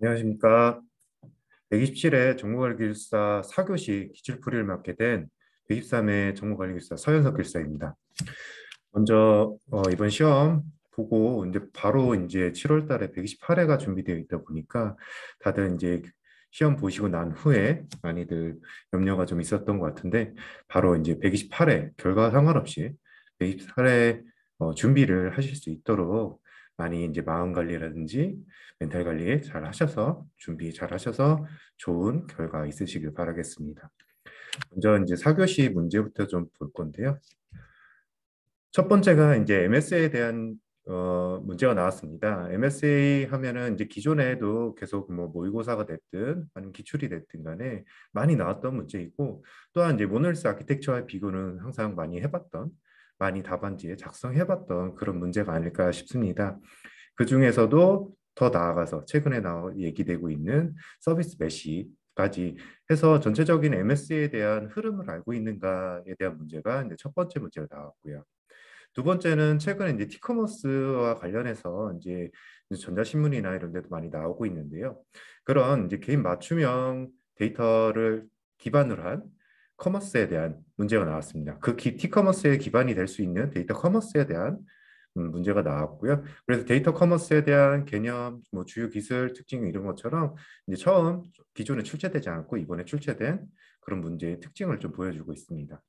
안녕하십니까. 127회 정보관리기술사 4교시 기출풀이를 맡게 된 123회 정보관리기술사 서현석 길사입니다. 먼저 이번 시험 보고 이제 바로 이제 7월 달에 128회가 준비되어 있다 보니까 다들 이제 시험 보시고 난 후에 많이들 염려가 좀 있었던 것 같은데 바로 이제 128회 결과 상관없이 128회 준비를 하실 수 있도록 많이 이제 마음 관리라든지 멘탈 관리 잘 하셔서 준비 잘 하셔서 좋은 결과 있으시길 바라겠습니다. 먼저 이제 4교시 문제부터 좀 볼 건데요. 첫 번째가 이제 MSA에 대한 문제가 나왔습니다. MSA 하면은 이제 기존에도 계속 뭐 모의고사가 됐든 아니면 기출이 됐든 간에 많이 나왔던 문제이고, 또한 이제 모노리스 아키텍처와의 비교는 항상 많이 해봤던, 많이 답안지에 작성해봤던 그런 문제가 아닐까 싶습니다. 그 중에서도 더 나아가서 최근에 얘기되고 있는 서비스 메시까지 해서 전체적인 MS에 대한 흐름을 알고 있는가에 대한 문제가 이제 첫 번째 문제가 나왔고요. 두 번째는 최근에 이제 티커머스와 관련해서 이제 전자신문이나 이런 데도 많이 나오고 있는데요. 그런 이제 개인 맞춤형 데이터를 기반으로 한 커머스에 대한 문제가 나왔습니다. 티커머스의 기반이 될 수 있는 데이터 커머스에 대한 문제가 나왔고요. 그래서 데이터 커머스에 대한 개념, 뭐 주요 기술 특징 이런 것처럼 이제 처음 기존에 출제되지 않고 이번에 출제된 그런 문제의 특징을 좀 보여주고 있습니다.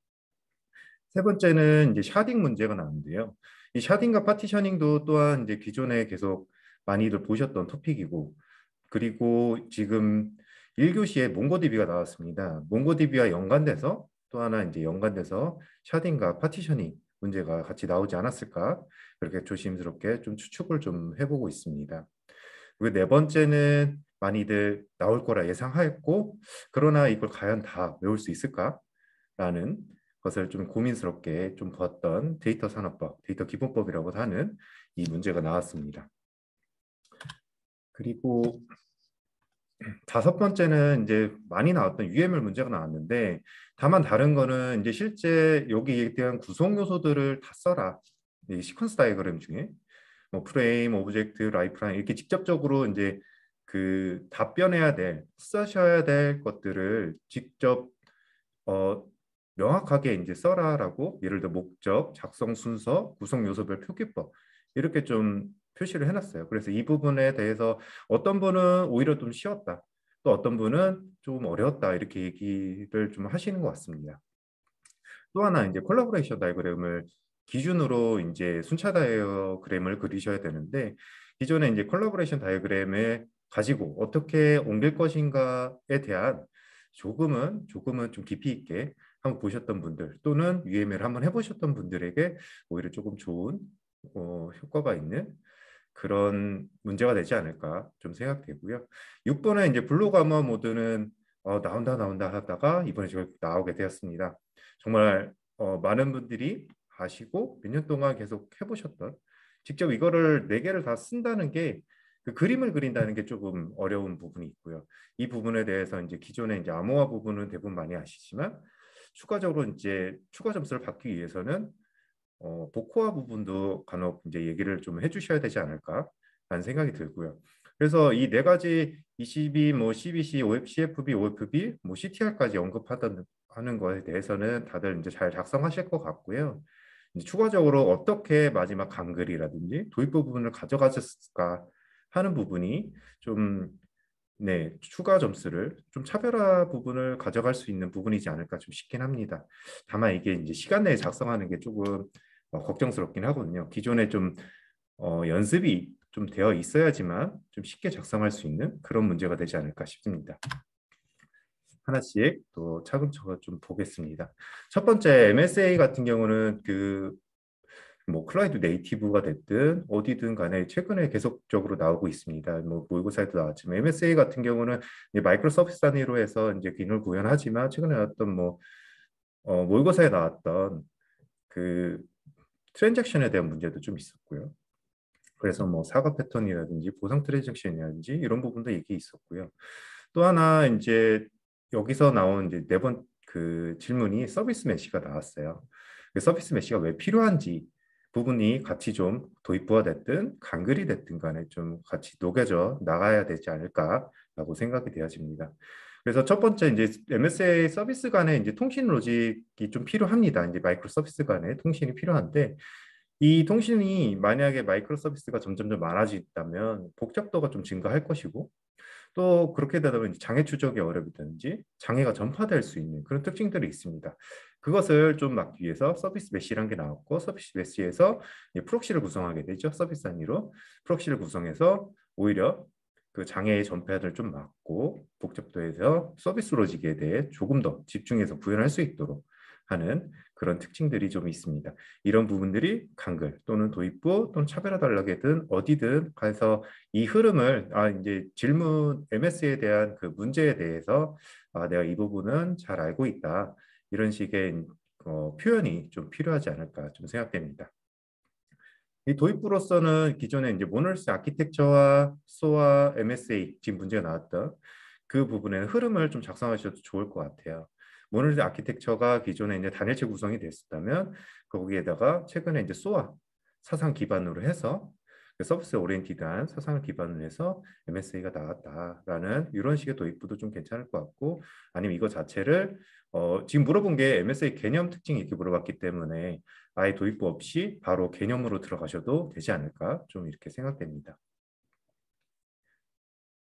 세 번째는 이제 샤딩 문제가 나오는데요. 이 샤딩과 파티셔닝도 또한 이제 기존에 계속 많이들 보셨던 토픽이고, 그리고 지금 1교시에 몽고디비가 나왔습니다. 몽고디비와 연관돼서 또 하나 이제 연관돼서 샤딩과 파티셔닝 문제가 같이 나오지 않았을까? 그렇게 조심스럽게 좀 추측을 좀 해보고 있습니다. 그리고 네 번째는 많이들 나올 거라 예상하였고, 그러나 이걸 과연 다 외울 수 있을까라는 것을 좀 고민스럽게 좀 보았던 데이터 산업법, 데이터 기본법이라고 하는 이 문제가 나왔습니다. 그리고 다섯 번째는 이제 많이 나왔던 UML 문제가 나왔는데, 다만 다른 거는 이제 실제 여기에 대한 구성 요소들을 다 써라. 이 시퀀스 다이어그램 중에 뭐 프레임, 오브젝트, 라이프라인 이렇게 직접적으로 이제 그 답변해야 될, 쓰셔야 될 것들을 직접 어, 명확하게 이제 써라라고, 예를 들어 목적, 작성 순서, 구성 요소별 표기법 이렇게 좀 표시를 해놨어요. 그래서 이 부분에 대해서 어떤 분은 오히려 좀 쉬웠다, 또 어떤 분은 좀 어려웠다 이렇게 얘기를 좀 하시는 것 같습니다. 또 하나 이제 콜라보레이션 다이어그램을 기준으로 이제 순차 다이어그램을 그리셔야 되는데, 기존에 이제 콜라보레이션 다이어그램을 가지고 어떻게 옮길 것인가에 대한 조금은 좀 깊이 있게 한번 보셨던 분들, 또는 UML 한번 해보셨던 분들에게 오히려 조금 좋은 효과가 있는 그런 문제가 되지 않을까 좀 생각되고요. 6번에 이제 블루 가마 모드는 나온다 하다가 이번에 저 나오게 되었습니다. 정말 많은 분들이 아시고 몇 년 동안 계속 해보셨던, 직접 이거를 네 개를 다 쓴다는 게, 그 그림을 그린다는 게 조금 어려운 부분이 있고요. 이 부분에 대해서 이제 기존에 이제 암호화 부분은 대부분 많이 아시지만, 추가적으로 이제 추가 점수를 받기 위해서는 복호화 부분도 간혹 이제 얘기를 좀 해주셔야 되지 않을까라는 생각이 들고요. 그래서 이 네 가지 22, 뭐 CBC, CFB, OFB, 뭐 CTR까지 언급하던 하는 거에 대해서는 다들 이제 잘 작성하실 것 같고요. 이제 추가적으로 어떻게 마지막 간글이라든지 도입 부분을 가져가셨을까 하는 부분이 좀, 네, 추가 점수를 좀 차별화 부분을 가져갈 수 있는 부분이지 않을까 좀 싶긴 합니다. 다만 이게 이제 시간 내에 작성하는 게 조금 걱정스럽긴 하거든요. 기존에 좀 연습이 좀 되어 있어야지만 좀 쉽게 작성할 수 있는 그런 문제가 되지 않을까 싶습니다. 하나씩 또 차근차근 좀 보겠습니다. 첫 번째 MSA 같은 경우는 그 뭐 클라우드 네이티브가 됐든 어디든 간에 최근에 계속적으로 나오고 있습니다. 뭐 모의고사에도 나왔지만 MSA 같은 경우는 이제 마이크로 서비스 단위로 해서 이제 기능을 구현하지만, 최근에 나왔던 뭐 모의고사에 나왔던 그 트랜잭션에 대한 문제도 좀 있었고요. 그래서 뭐 사과 패턴이라든지 보상 트랜잭션이라든지 이런 부분도 얘기 있었고요. 또 하나 이제 여기서 나온 이제 네 번 그 질문이 서비스 메시가 나왔어요. 그 서비스 메시가 왜 필요한지 부분이 같이 좀 도입부가 됐든 간글이 됐든 간에 좀 같이 녹여져 나가야 되지 않을까라고 생각이 되어집니다. 그래서 첫 번째 이제 MSA 서비스 간의 이제 통신 로직이 좀 필요합니다. 이제 마이크로 서비스 간의 통신이 필요한데 이 통신이 만약에 마이크로 서비스가 점점 많아진다면 복잡도가 좀 증가할 것이고 또 그렇게 되다 보면 장애 추적이 어렵다든지 장애가 전파될 수 있는 그런 특징들이 있습니다. 그것을 좀 막기 위해서 서비스 메시라는 게 나왔고 서비스 메시에서 프록시를 구성하게 되죠. 서비스 단위로 프록시를 구성해서 오히려 그 장애의 전파를 좀 막고 복잡도에서 서비스 로직에 대해 조금 더 집중해서 구현할 수 있도록 하는 그런 특징들이 좀 있습니다. 이런 부분들이 간글 또는 도입부 또는 차별화 단락이든 어디든 가서 이 흐름을 이제 질문 MS에 대한 그 문제에 대해서 내가 이 부분은 잘 알고 있다 이런 식의 표현이 좀 필요하지 않을까 좀 생각됩니다. 이 도입부로서는 기존에 이제 모널스 아키텍처와 소와 MSA 지금 문제가 나왔던 그 부분의 흐름을 좀 작성하셔도 좋을 것 같아요. 모널스 아키텍처가 기존에 이제 단일체 구성이 됐었다면 거기에다가 최근에 이제 소와 사상 기반으로 해서 서비스 오리엔티드한 사상을 기반으로 해서 MSA가 나왔다라는 이런 식의 도입부도 좀 괜찮을 것 같고 아니면 이거 자체를 지금 물어본 게 MSA 개념 특징이 이렇게 물어봤기 때문에 아예 도입부 없이 바로 개념으로 들어가셔도 되지 않을까 좀 이렇게 생각됩니다.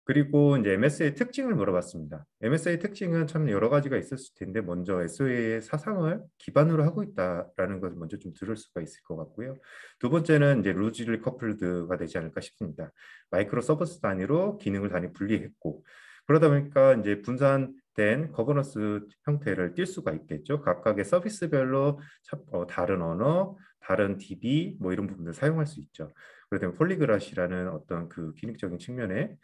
그리고 이제 MSA의 특징을 물어봤습니다. MSA의 특징은 참 여러 가지가 있었을 텐데 먼저 SOA의 사상을 기반으로 하고 있다라는 것을 먼저 좀 들을 수가 있을 것 같고요. 두 번째는 이제 루즈리 커플드가 되지 않을까 싶습니다. 마이크로 서비스 단위로 기능을 단위 분리했고 그러다 보니까 이제 분산된 거버넌스 형태를 띌 수가 있겠죠. 각각의 서비스별로 다른 언어, 다른 DB 뭐 이런 부분을 사용할 수 있죠. 그러다 보면 폴리그라시라는 어떤 그 기능적인 측면에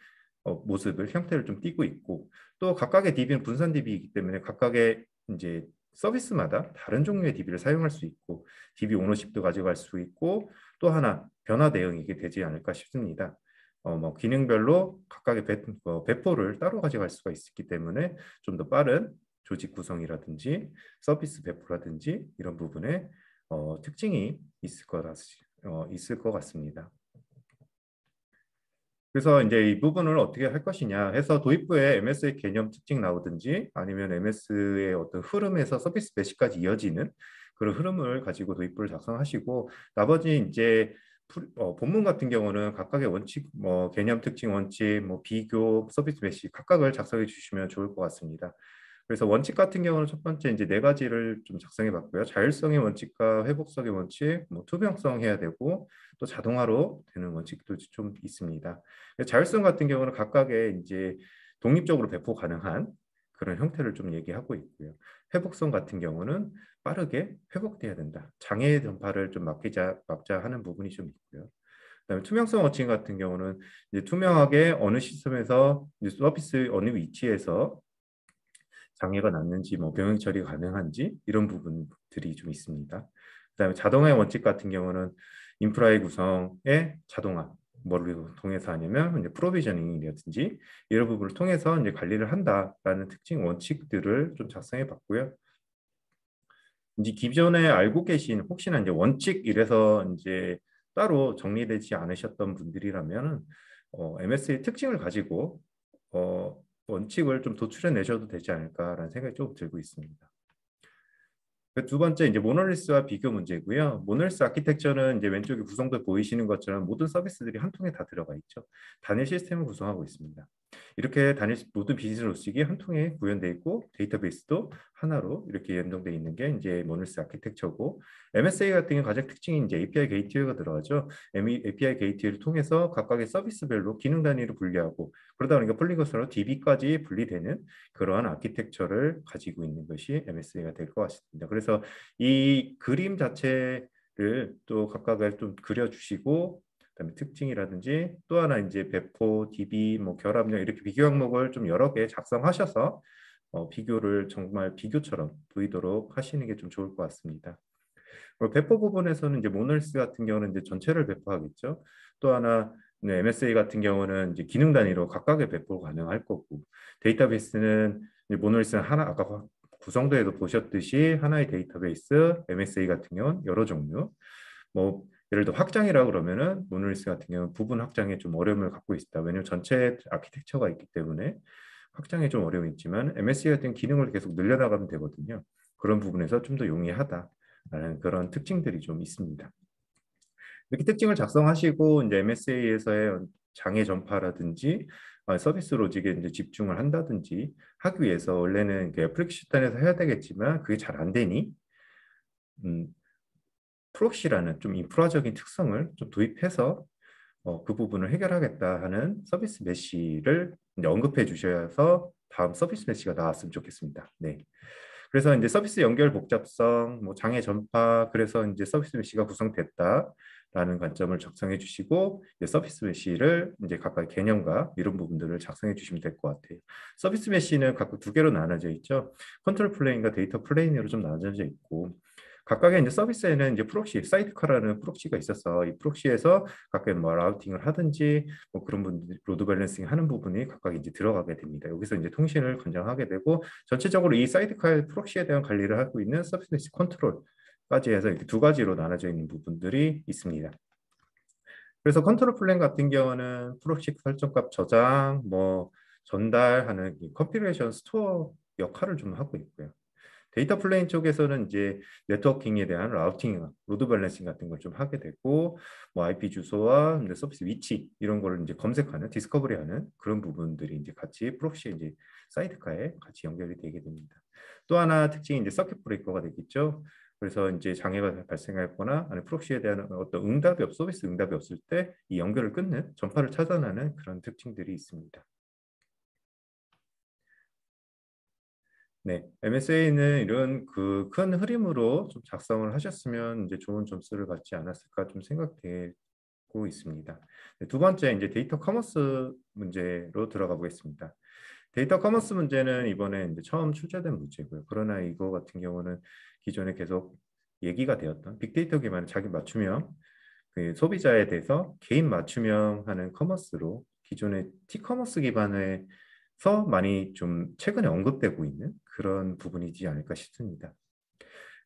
모습을 형태를 좀 띠고 있고 또 각각의 DB는 분산 DB이기 때문에 각각의 이제 서비스마다 다른 종류의 DB를 사용할 수 있고 DB 오너십도 가져갈 수 있고 또 하나 변화 대응이 이게 되지 않을까 싶습니다. 뭐 기능별로 각각의 배포를 따로 가져갈 수가 있기 때문에 좀 더 빠른 조직 구성이라든지 서비스 배포라든지 이런 부분에 특징이 있을 것 같습니다. 그래서 이제 이 부분을 어떻게 할 것이냐 해서 도입부에 MS의 개념 특징 나오든지 아니면 MS의 어떤 흐름에서 서비스 메시까지 이어지는 그런 흐름을 가지고 도입부를 작성하시고 나머지 이제 본문 같은 경우는 각각의 원칙, 뭐 개념 특징 원칙, 뭐 비교, 서비스 메시 각각을 작성해 주시면 좋을 것 같습니다. 그래서 원칙 같은 경우는 첫 번째 이제 네 가지를 좀 작성해 봤고요. 자율성의 원칙과 회복성의 원칙, 뭐 투명성 해야 되고 또 자동화로 되는 원칙도 좀 있습니다. 자율성 같은 경우는 각각의 이제 독립적으로 배포 가능한 그런 형태를 좀 얘기하고 있고요. 회복성 같은 경우는 빠르게 회복돼야 된다. 장애의 전파를 좀 막자 하는 부분이 좀 있고요. 그다음에 투명성 원칙 같은 경우는 이제 투명하게 어느 시스템에서 이제 서비스 어느 위치에서 장애가 났는지 뭐 병행 처리가 가능한지 이런 부분들이 좀 있습니다. 그다음에 자동화의 원칙 같은 경우는 인프라의 구성의 자동화 뭐를 통해서 하냐면 이제 프로비저닝이라든지 이런 부분을 통해서 이제 관리를 한다라는 특징 원칙들을 좀 작성해 봤고요. 이제 기존에 알고 계신 혹시나 이제 원칙 이래서 이제 따로 정리되지 않으셨던 분들이라면 MS의 특징을 가지고 원칙을 좀 도출해 내셔도 되지 않을까라는 생각이 좀 들고 있습니다. 두 번째 이제 모노리스와 비교 문제고요. 모노리스 아키텍처는 이제 왼쪽에 구성도 보이시는 것처럼 모든 서비스들이 한 통에 다 들어가 있죠. 단일 시스템을 구성하고 있습니다. 이렇게 단일 모든 비즈니스 로직이 한 통에 구현되어 있고 데이터베이스도 하나로 이렇게 연동되어 있는 게 이제 모노리스 아키텍처고 MSA 같은 경우 가장 특징이 이제 API 게이트웨이가 들어가죠. API 게이트웨이를 통해서 각각의 서비스별로 기능 단위로 분리하고 그러다 보니까 폴리건으로 DB까지 분리되는 그러한 아키텍처를 가지고 있는 것이 MSA가 될 것 같습니다. 그래서 이 그림 자체를 또 각각을 좀 그려주시고 그다음에 특징이라든지 또 하나 이제 배포, DB, 뭐 결합력 이렇게 비교 항목을 좀 여러 개 작성하셔서 비교를 정말 비교처럼 보이도록 하시는 게 좀 좋을 것 같습니다. 배포 부분에서는 이제 모널스 같은 경우는 이제 전체를 배포하겠죠. 또 하나 MSA 같은 경우는 이제 기능 단위로 각각의 배포가 가능할 거고 데이터베이스는 모널스는 하나 아까 구성도에도 보셨듯이 하나의 데이터베이스 MSA 같은 경우는 여러 종류 뭐 예를 들어 확장이라 그러면은 모노리스 같은 경우는 부분 확장에 좀 어려움을 갖고 있다. 왜냐하면 전체 아키텍처가 있기 때문에 확장에 좀 어려움이 있지만 MSA 같은 기능을 계속 늘려나가면 되거든요. 그런 부분에서 좀 더 용이하다라는 그런 특징들이 좀 있습니다. 이렇게 특징을 작성하시고 이제 MSA에서의 장애 전파라든지 서비스 로직에 이제 집중을 한다든지 하기 위해서 원래는 애플리케이션에서 해야 되겠지만 그게 잘 안 되니 음, 프록시라는 좀 인프라적인 특성을 좀 도입해서 그 부분을 해결하겠다 하는 서비스 메시를 이제 언급해 주셔서 다음 서비스 메시가 나왔으면 좋겠습니다. 네. 그래서 이제 서비스 연결 복잡성, 뭐 장애 전파, 그래서 이제 서비스 메시가 구성됐다라는 관점을 작성해 주시고 이제 서비스 메시를 이제 각각 개념과 이런 부분들을 작성해 주시면 될 것 같아요. 서비스 메시는 각각 두 개로 나눠져 있죠. 컨트롤 플레인과 데이터 플레인으로 좀 나눠져 있고 각각의 이제 서비스에는 이제 프록시, 사이드카라는 프록시가 있어서 이 프록시에서 각각 뭐 라우팅을 하든지 뭐 그런 분들 로드 밸런싱 하는 부분이 각각 이제 들어가게 됩니다. 여기서 이제 통신을 관장하게 되고 전체적으로 이 사이드카 프록시에 대한 관리를 하고 있는 서비스 메시 컨트롤까지 해서 이렇게 두 가지로 나눠져 있는 부분들이 있습니다. 그래서 컨트롤 플랜 같은 경우는 프록시 설정값 저장, 뭐 전달하는 이 컨피그레이션 스토어 역할을 좀 하고 있고요. 데이터 플레인 쪽에서는 이제 네트워킹에 대한 라우팅, 로드 밸런싱 같은 걸 좀 하게 되고, 뭐 IP 주소와 이제 서비스 위치 이런 거를 이제 검색하는, 디스커버리하는 그런 부분들이 이제 같이 프록시 이제 사이드카에 같이 연결이 되게 됩니다. 또 하나 특징이 이제 서킷 브레이커가 되겠죠. 그래서 이제 장애가 발생했거나 아니 프록시에 대한 어떤 서비스 응답이 없을 때 이 연결을 끊는 전파를 차단하는 그런 특징들이 있습니다. 네, MSA는 이런 그 큰 흐름으로 좀 작성을 하셨으면 이제 좋은 점수를 받지 않았을까 좀 생각되고 있습니다. 네, 두 번째 이제 데이터 커머스 문제로 들어가 보겠습니다. 데이터 커머스 문제는 이번에 이제 처음 출제된 문제고요. 그러나 이거 같은 경우는 기존에 계속 얘기가 되었던 빅데이터 기반의 자기 맞춤형 그 소비자에 대해서 개인 맞춤형 하는 커머스로 기존의 티커머스 기반에서 많이 좀 최근에 언급되고 있는 그런 부분이지 않을까 싶습니다.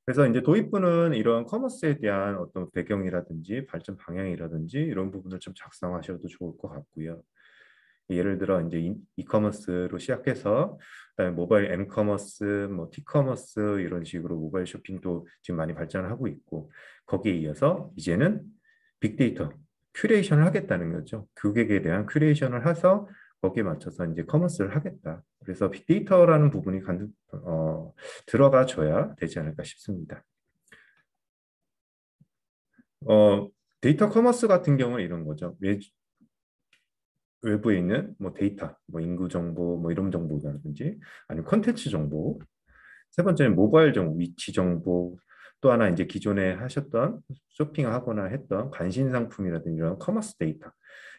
그래서 이제 도입부는 이런 커머스에 대한 어떤 배경이라든지 발전 방향이라든지 이런 부분을 좀 작성하셔도 좋을 것 같고요. 예를 들어 이제 이커머스로 시작해서 그다음에 모바일 엠커머스, 뭐 티커머스 이런 식으로 모바일 쇼핑도 지금 많이 발전을 하고 있고 거기에 이어서 이제는 빅데이터 큐레이션을 하겠다는 거죠. 고객에 대한 큐레이션을 해서 거기에 맞춰서 이제 커머스를 하겠다. 그래서 빅데이터라는 부분이 들어가 줘야 되지 않을까 싶습니다. 어, 데이터 커머스 같은 경우는 이런 거죠. 외부에 있는 뭐 데이터, 뭐 인구 정보, 뭐 이런 정보라든지 아니면 콘텐츠 정보. 세 번째는 모바일 정보, 위치 정보. 또 하나 이제 기존에 하셨던 쇼핑하거나 했던 관심 상품이라든지 이런 커머스 데이터.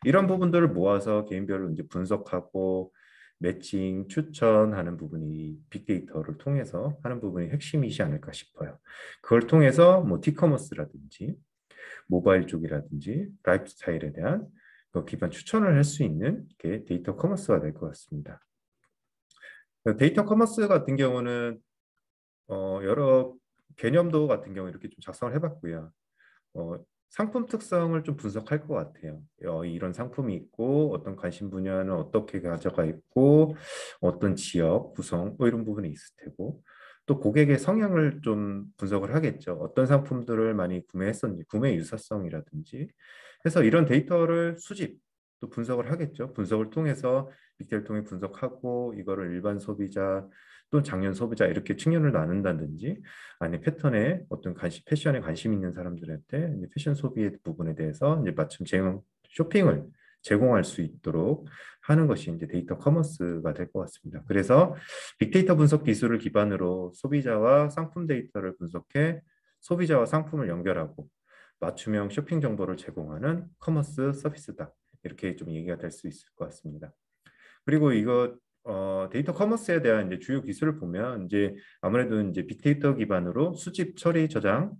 이런 부분들을 모아서 개인별로 이제 분석하고 매칭, 추천하는 부분이 빅데이터를 통해서 하는 부분이 핵심이지 않을까 싶어요. 그걸 통해서 뭐 티커머스라든지 모바일 쪽이라든지 라이프 스타일에 대한 그 기반 추천을 할 수 있는 게 데이터 커머스가 될 것 같습니다. 데이터 커머스 같은 경우는 여러 개념도 같은 경우 이렇게 좀 작성을 해봤고요. 어, 상품 특성을 좀 분석할 것 같아요. 이런 상품이 있고 어떤 관심 분야는 어떻게 가져가 있고 어떤 지역 구성 뭐 이런 부분이 있을 테고 또 고객의 성향을 좀 분석을 하겠죠. 어떤 상품들을 많이 구매했었는지 구매 유사성이라든지 해서 이런 데이터를 수집 또 분석을 하겠죠. 분석을 통해서 빅데이터를 통해 분석하고 이거를 일반 소비자 또 장년 소비자 이렇게 측면을 나눈다든지 아니 패턴에 어떤 패션에 관심 있는 사람들한테 이제 패션 소비의 부분에 대해서 이제 맞춤 쇼핑을 제공할 수 있도록 하는 것이 이제 데이터 커머스가 될 것 같습니다. 그래서 빅데이터 분석 기술을 기반으로 소비자와 상품 데이터를 분석해 소비자와 상품을 연결하고 맞춤형 쇼핑 정보를 제공하는 커머스 서비스다. 이렇게 좀 얘기가 될 수 있을 것 같습니다. 그리고 이거 데이터 커머스에 대한 이제 주요 기술을 보면 이제 아무래도 이제 빅데이터 기반으로 수집, 처리, 저장,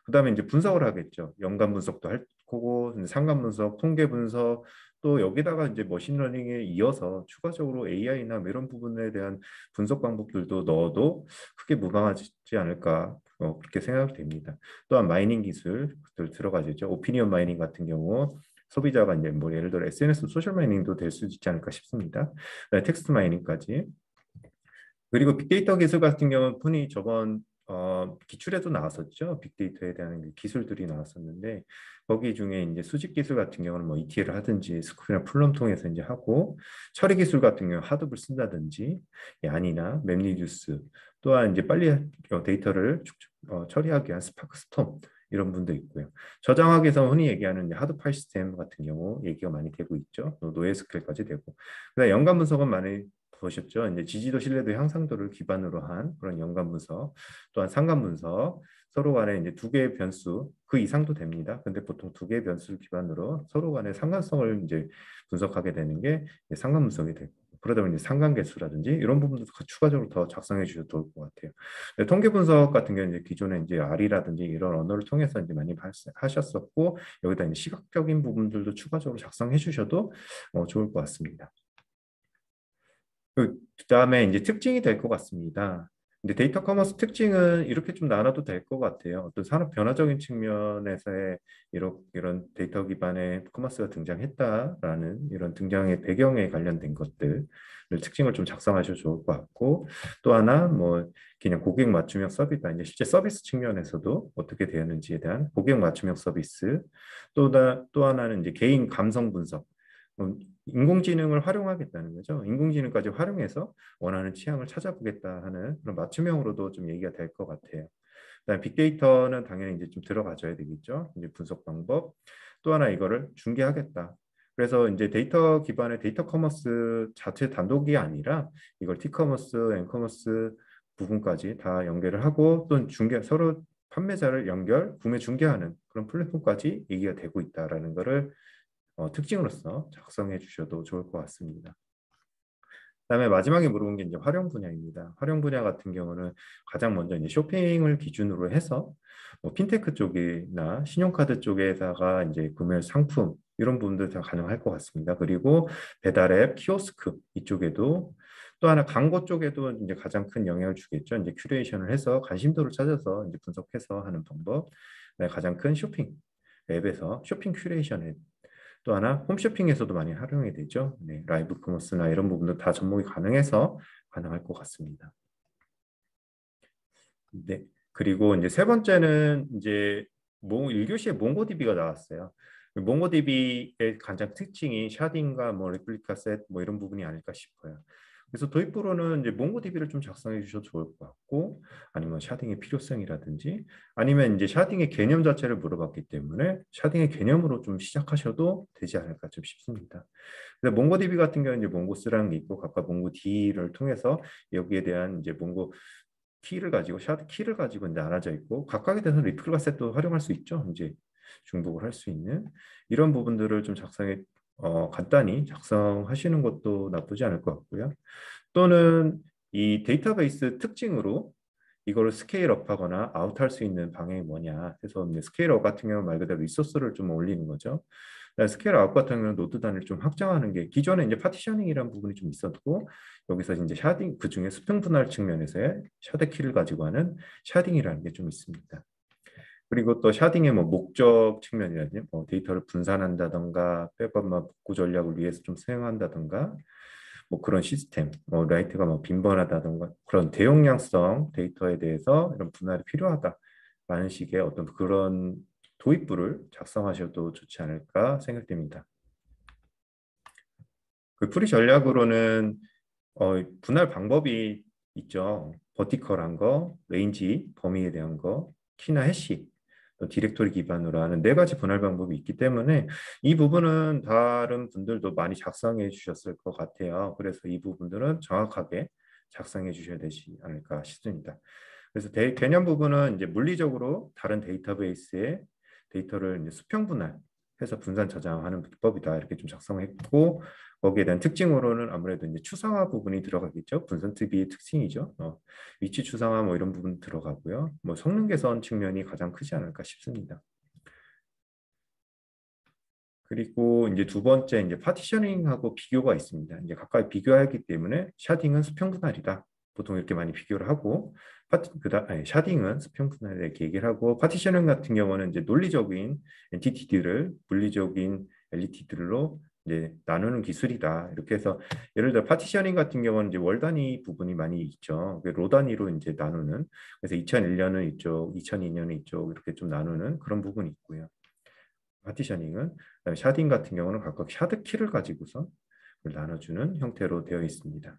그다음에 이제 분석을 하겠죠. 연관 분석도 할 그거 상관 분석, 통계 분석, 또 여기다가 이제 머신러닝에 이어서 추가적으로 AI나 이런 부분에 대한 분석 방법들도 넣어도 크게 무방하지 않을까 그렇게 생각됩니다. 또한 마이닝 기술들 들어가죠. 오피니언 마이닝 같은 경우 소비자가 이제 뭐 예를 들어 SNS 소셜 마이닝도 될 수 있지 않을까 싶습니다. 텍스트 마이닝까지. 그리고 빅데이터 기술 같은 경우는 흔히 저번 기출에도 나왔었죠. 빅데이터에 대한 기술들이 나왔었는데 거기 중에 이제 수집 기술 같은 경우는 뭐 ETL을 하든지 스코피나 플럼 통해서 이제 하고 처리 기술 같은 경우 하드블 쓴다든지 야니나 맵리듀스 또한 이제 빨리 데이터를 처리하기 위한 스파크 스톰 이런 분도 있고요. 저장하기 위해서 흔히 얘기하는 하드 파일 시스템 같은 경우 얘기가 많이 되고 있죠. 노에스크까지 되고. 그다음 연관 분석은 많이 보셨죠? 이제 지지도 신뢰도 향상도를 기반으로 한 그런 연관 분석, 또한 상관 분석, 서로 간에 이제 두 개의 변수 그 이상도 됩니다. 근데 보통 두 개의 변수를 기반으로 서로 간의 상관성을 이제 분석하게 되는 게 상관 분석이 되고 그러다 보니 상관계수라든지 이런 부분도 추가적으로 더 작성해 주셔도 좋을 것 같아요. 통계 분석 같은 경우는 이제 기존에 이제 R이라든지 이런 언어를 통해서 이제 많이 하셨었고 여기다 이제 시각적인 부분들도 추가적으로 작성해 주셔도 좋을 것 같습니다. 그다음에 이제 특징이 될 것 같습니다. 근데 데이터 커머스 특징은 이렇게 좀 나눠도 될 것 같아요. 어떤 산업 변화적인 측면에서의 이런 데이터 기반의 커머스가 등장했다라는 이런 등장의 배경에 관련된 것들 특징을 좀 작성하셔도 좋을 것 같고 또 하나 뭐 그냥 고객 맞춤형 서비스 이제 실제 서비스 측면에서도 어떻게 되었는지에 대한 고객 맞춤형 서비스 또 하나는 이제 개인 감성 분석 인공지능을 활용하겠다는 거죠. 인공지능까지 활용해서 원하는 취향을 찾아보겠다 하는 그런 맞춤형으로도 좀 얘기가 될 것 같아요. 그다음 빅데이터는 당연히 이제 좀 들어가줘야 되겠죠. 이제 분석 방법. 또 하나 이거를 중개하겠다. 그래서 이제 데이터 기반의 데이터 커머스 자체 단독이 아니라 이걸 티커머스, 엠커머스 부분까지 다 연결을 하고 또 중개 서로 판매자를 연결, 구매 중개하는 그런 플랫폼까지 얘기가 되고 있다라는 거를 특징으로서 작성해 주셔도 좋을 것 같습니다. 그다음에 마지막에 물어본 게 이제 활용 분야입니다. 활용 분야 같은 경우는 가장 먼저 이제 쇼핑을 기준으로 해서 뭐 핀테크 쪽이나 신용카드 쪽에다가 이제 구매 상품 이런 부분들 다 가능할 것 같습니다. 그리고 배달앱, 키오스크 이쪽에도 또 하나 광고 쪽에도 이제 가장 큰 영향을 주겠죠. 이제 큐레이션을 해서 관심도를 찾아서 이제 분석해서 하는 방법. 가장 큰 쇼핑 앱에서 쇼핑 큐레이션 또 하나 홈쇼핑에서도 많이 활용이 되죠. 네, 라이브 커머스나 이런 부분도 다 접목이 가능해서 가능할 것 같습니다. 네, 그리고 이제 세 번째는 이제 1교시에 몽고DB가 나왔어요. 몽고DB의 가장 특징이 샤딩과 뭐 레플리카 셋 뭐 이런 부분이 아닐까 싶어요. 그래서 도입부로는 이제 몽고DB를 좀 작성해 주셔도 좋을 것 같고 아니면 샤딩의 필요성이라든지 아니면 이제 샤딩의 개념 자체를 물어봤기 때문에 샤딩의 개념으로 좀 시작하셔도 되지 않을까 좀 싶습니다. 근데 몽고DB 같은 경우는 이제 몽고스라는 게 있고 각각 몽고D를 통해서 여기에 대한 이제 몽고 키를 가지고 샤드 키를 가지고 이제 나눠져 있고 각각에 대해서 리플과 셋도 활용할 수 있죠. 이제 중복을 할 수 있는 이런 부분들을 좀 간단히 작성하시는 것도 나쁘지 않을 것 같고요. 또는 이 데이터베이스 특징으로 이거를 스케일업하거나 아웃할 수 있는 방향이 뭐냐 해서 스케일업 같은 경우 말 그대로 리소스를 좀 올리는 거죠. 스케일업 같은 경우는 노드 단위를 좀 확장하는 게 기존에 이제 파티셔닝이라는 부분이 좀 있었고 여기서 이제 샤딩 그 중에 수평 분할 측면에서의 샤드 키를 가지고 하는 샤딩이라는 게 좀 있습니다. 그리고 또 샤딩의 뭐 목적 측면이라든지 뭐 데이터를 분산한다던가 백업만 복구 전략을 위해서 좀 사용한다던가 뭐 그런 시스템, 뭐 라이트가 뭐 빈번하다던가 그런 대용량성 데이터에 대해서 이런 분할이 필요하다라는 식의 어떤 그런 도입부를 작성하셔도 좋지 않을까 생각됩니다. 그 풀이 전략으로는 분할 방법이 있죠. 버티컬한 거, 레인지, 범위에 대한 거, 키나 해시, 또 디렉토리 기반으로 하는 네 가지 분할 방법이 있기 때문에 이 부분은 다른 분들도 많이 작성해 주셨을 것 같아요. 그래서 이 부분들은 정확하게 작성해 주셔야 되지 않을까 싶습니다. 그래서 개념 부분은 이제 물리적으로 다른 데이터베이스에 데이터를 이제 수평 분할해서 분산 저장하는 비법이다 이렇게 좀 작성했고 거기에 대한 특징으로는 아무래도 이제 추상화 부분이 들어가겠죠. 분산 TV의 특징이죠. 위치 추상화 뭐 이런 부분 들어가고요. 뭐 성능 개선 측면이 가장 크지 않을까 싶습니다. 그리고 이제 두 번째 이제 파티셔닝하고 비교가 있습니다. 이제 가까이 비교하기 때문에 샤딩은 수평 분할이다. 보통 이렇게 많이 비교를 하고 샤딩은 수평 분할을 이렇게 얘기를 하고 파티셔닝 같은 경우는 이제 논리적인 엔티티들을 물리적인 엘리티들로 이제 나누는 기술이다. 이렇게 해서 예를 들어 파티셔닝 같은 경우는 이제 월 단위 부분이 많이 있죠. 로 단위로 이제 나누는 그래서 2001년은 이쪽, 2002년은 이쪽 이렇게 좀 나누는 그런 부분이 있고요. 파티셔닝은 그다음에 샤딩 같은 경우는 각각 샤드 키를 가지고서 나눠주는 형태로 되어 있습니다.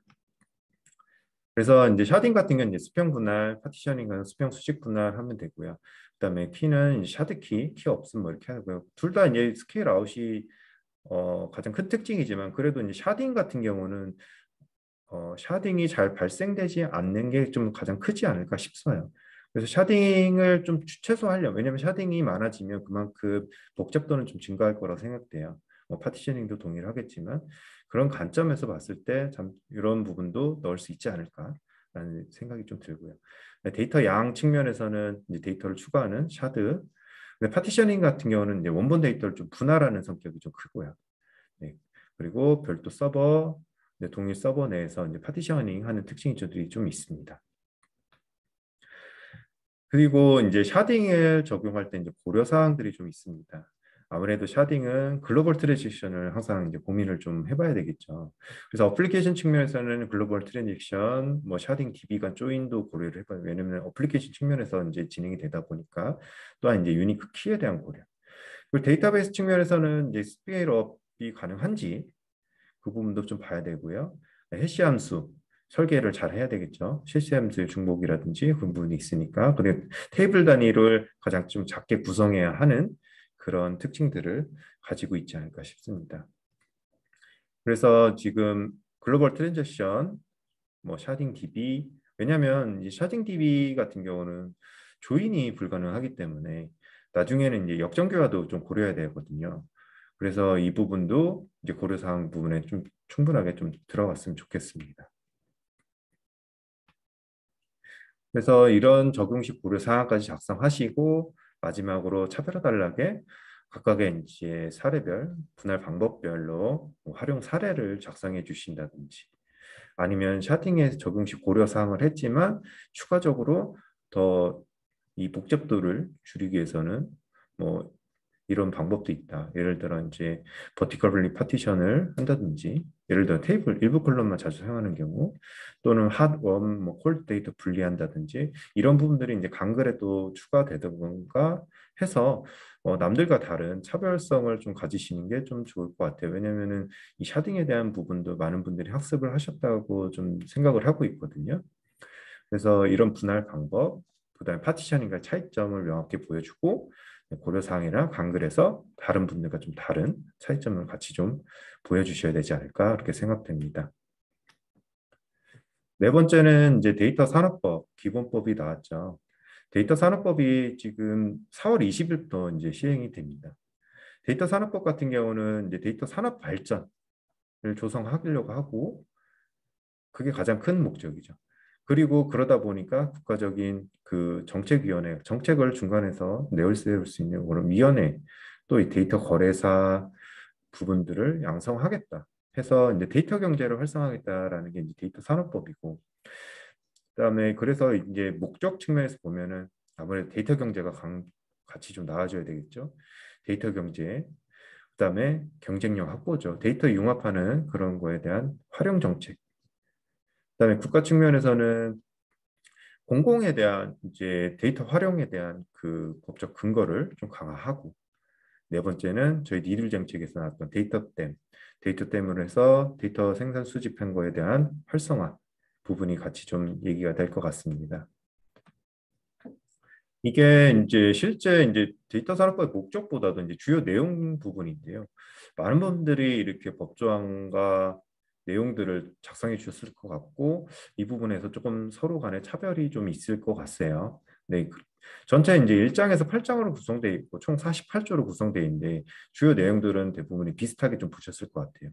그래서 이제 샤딩 같은 경우는 이제 수평 분할, 파티셔닝은 수평 수직 분할 하면 되고요. 그다음에 키는 이제 샤드 키 없으면 뭐 이렇게 하고요. 둘 다 이제 스케일 아웃이 가장 큰 특징이지만 그래도 이제 샤딩 같은 경우는 샤딩이 잘 발생되지 않는 게 좀 가장 크지 않을까 싶어요. 그래서 샤딩을 좀 최소화하려면 왜냐하면 샤딩이 많아지면 그만큼 복잡도는 좀 증가할 거라고 생각돼요. 파티셔닝도 동일하겠지만 그런 관점에서 봤을 때 참 이런 부분도 넣을 수 있지 않을까라는 생각이 좀 들고요. 데이터 양 측면에서는 이제 데이터를 추가하는 샤드, 근데 파티셔닝 같은 경우는 이제 원본 데이터를 좀 분할하는 성격이 좀 크고요. 네. 그리고 별도 서버, 동일 서버 내에서 이제 파티셔닝 하는 특징들이 좀 있습니다. 그리고 이제 샤딩을 적용할 때 이제 고려 사항들이 좀 있습니다. 아무래도 샤딩은 글로벌 트랜지션을 항상 이제 고민을 좀 해봐야 되겠죠. 그래서 어플리케이션 측면에서는 글로벌 트랜지션, 뭐 샤딩 DB 간 조인도 고려를 해봐요. 왜냐면 어플리케이션 측면에서 이제 진행이 되다 보니까 또한 이제 유니크 키에 대한 고려. 그리고 데이터베이스 측면에서는 이제 스케일업이 가능한지 그 부분도 좀 봐야 되고요. 해시 함수 설계를 잘 해야 되겠죠. 실시 함수의 중복이라든지 그 부분이 있으니까. 그리고 테이블 단위를 가장 좀 작게 구성해야 하는 그런 특징들을 가지고 있지 않을까 싶습니다. 그래서 지금 글로벌 트랜잭션, 뭐 샤딩 DB, 왜냐하면 이 샤딩 DB 같은 경우는 조인이 불가능하기 때문에 나중에는 이제 역전교화도 좀 고려해야 되거든요. 그래서 이 부분도 이제 고려사항 부분에 좀 충분하게 좀 들어갔으면 좋겠습니다. 그래서 이런 적용식 고려사항까지 작성하시고 마지막으로 차별화 단락에 각각의 이제 사례별, 분할 방법별로 활용 사례를 작성해 주신다든지 아니면 샤딩에 적용식 고려사항을 했지만 추가적으로 더 이 복잡도를 줄이기 위해서는 뭐 이런 방법도 있다. 예를 들어 이제 버티컬리 파티션을 한다든지 예를 들어 테이블 일부 컬럼만 자주 사용하는 경우 또는 핫, 웜, 뭐 콜드 데이터 분리한다든지 이런 부분들이 이제 강글에 또 추가되던가 해서 남들과 다른 차별성을 좀 가지시는 게 좀 좋을 것 같아요. 왜냐면은 이 샤딩에 대한 부분도 많은 분들이 학습을 하셨다고 좀 생각을 하고 있거든요. 그래서 이런 분할 방법, 그다음에 파티셔닝과 차이점을 명확히 보여주고 고려사항이랑 강글에서 다른 분들과 좀 다른 차이점을 같이 좀 보여주셔야 되지 않을까 그렇게 생각됩니다. 네 번째는 이제 데이터 산업법 기본법이 나왔죠. 데이터 산업법이 지금 4월 20일부터 이제 시행이 됩니다. 데이터 산업법 같은 경우는 이제 데이터 산업 발전을 조성하려고 하고 그게 가장 큰 목적이죠. 그리고 그러다 보니까 국가적인 그 정책위원회, 정책을 중간에서 내세울 수 있는 그런 위원회, 또 이 데이터 거래사 부분들을 양성하겠다 해서 이제 데이터 경제를 활성화하겠다라는 게 이제 데이터 산업법이고, 그다음에 그래서 이제 목적 측면에서 보면은 아무래도 데이터 경제가 같이 좀 나아져야 되겠죠. 데이터 경제, 그다음에 경쟁력 확보죠. 데이터 융합하는 그런 거에 대한 활용 정책. 그다음에 국가 측면에서는 공공에 대한 이제 데이터 활용에 대한 그 법적 근거를 좀 강화하고 네 번째는 저희 니들 정책에서 나왔던 데이터댐으로 해서 데이터 생산 수집한 거에 대한 활성화 부분이 같이 좀 얘기가 될 것 같습니다. 이게 이제 실제 이제 데이터 산업법의 목적보다도 이제 주요 내용 부분인데요. 많은 분들이 이렇게 법조항과 내용들을 작성해 주셨을 것 같고 이 부분에서 조금 서로 간의 차별이 좀 있을 것 같아요. 네, 전체 이제 1장에서 8장으로 구성되어 있고 총 48조로 구성되어 있는데 주요 내용들은 대부분이 비슷하게 좀 보셨을 것 같아요.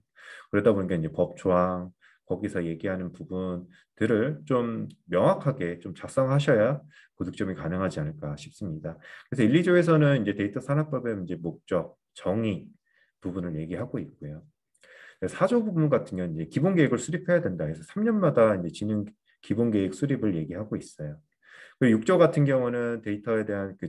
그러다 보니까 이제 법조항 거기서 얘기하는 부분들을 좀 명확하게 좀 작성하셔야 고득점이 가능하지 않을까 싶습니다. 그래서 1, 2조에서는 이제 데이터 산업법의 이제 목적, 정의, 부분을 얘기하고 있고요. 4조 부분 같은 경우는 이제 기본 계획을 수립해야 된다 해서 3년마다 이제 진행 기본 계획 수립을 얘기하고 있어요. 그리고 6조 같은 경우는 데이터에 대한 그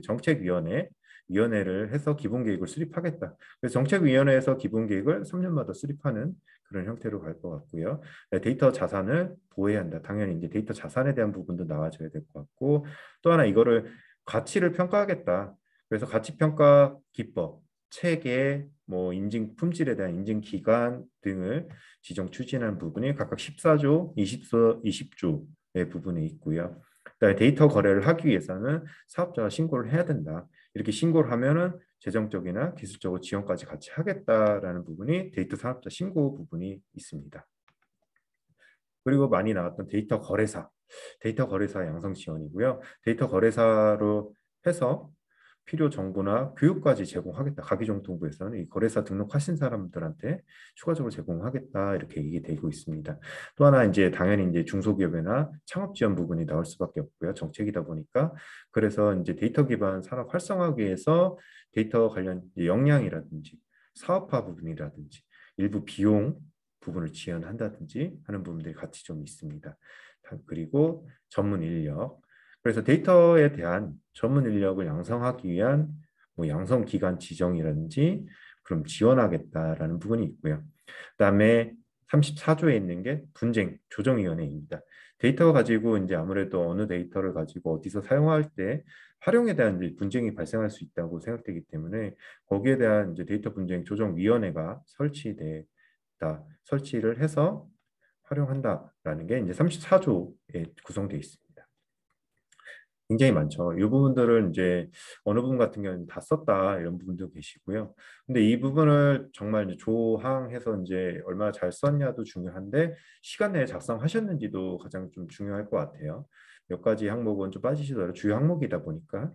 위원회를 해서 기본 계획을 수립하겠다. 그래서 정책위원회에서 기본 계획을 3년마다 수립하는 그런 형태로 갈 것 같고요. 데이터 자산을 보호해야 한다. 당연히 이제 데이터 자산에 대한 부분도 나와줘야 될 것 같고, 또 하나 이거를 가치를 평가하겠다. 그래서 가치 평가 기법, 체계, 뭐 인증 품질에 대한 인증 기간 등을 지정 추진하는 부분이 각각 14조, 20조의 부분에 있고요. 그다음에 데이터 거래를 하기 위해서는 사업자가 신고를 해야 된다. 이렇게 신고를 하면은 재정적이나 기술적으로 지원까지 같이 하겠다라는 부분이 데이터 사업자 신고 부분이 있습니다. 그리고 많이 나왔던 데이터 거래사 양성 지원이고요. 데이터 거래사로 해서 필요 정보나 교육까지 제공하겠다. 가기정통부에서는 이 거래사 등록하신 사람들한테 추가적으로 제공하겠다 이렇게 얘기되고 있습니다. 또 하나 이제 당연히 이제 중소기업이나 창업 지원 부분이 나올 수밖에 없고요. 정책이다 보니까 그래서 이제 데이터 기반 산업 활성화하기 위해서 데이터 관련 역량이라든지 사업화 부분이라든지 일부 비용 부분을 지원한다든지 하는 부분들이 같이 좀 있습니다. 그리고 전문 인력. 그래서 데이터에 대한 전문 인력을 양성하기 위한 뭐 양성 기관 지정이라든지 그럼 지원하겠다라는 부분이 있고요. 그다음에 34조에 있는 게 분쟁 조정위원회입니다. 데이터 가지고 이제 아무래도 어느 데이터를 가지고 어디서 사용할 때 활용에 대한 이제 분쟁이 발생할 수 있다고 생각되기 때문에 거기에 대한 이제 데이터 분쟁 조정위원회가 설치를 해서 활용한다라는 게 이제 34조에 구성되어 있습니다. 굉장히 많죠. 이 부분들은 이제 어느 부분 같은 경우는 다 썼다 이런 부분도 계시고요. 근데 이 부분을 정말 이제 조항해서 이제 얼마나 잘 썼냐도 중요한데 시간 내에 작성하셨는지도 가장 좀 중요할 것 같아요. 몇 가지 항목은 좀 빠지시더라도 주요 항목이다 보니까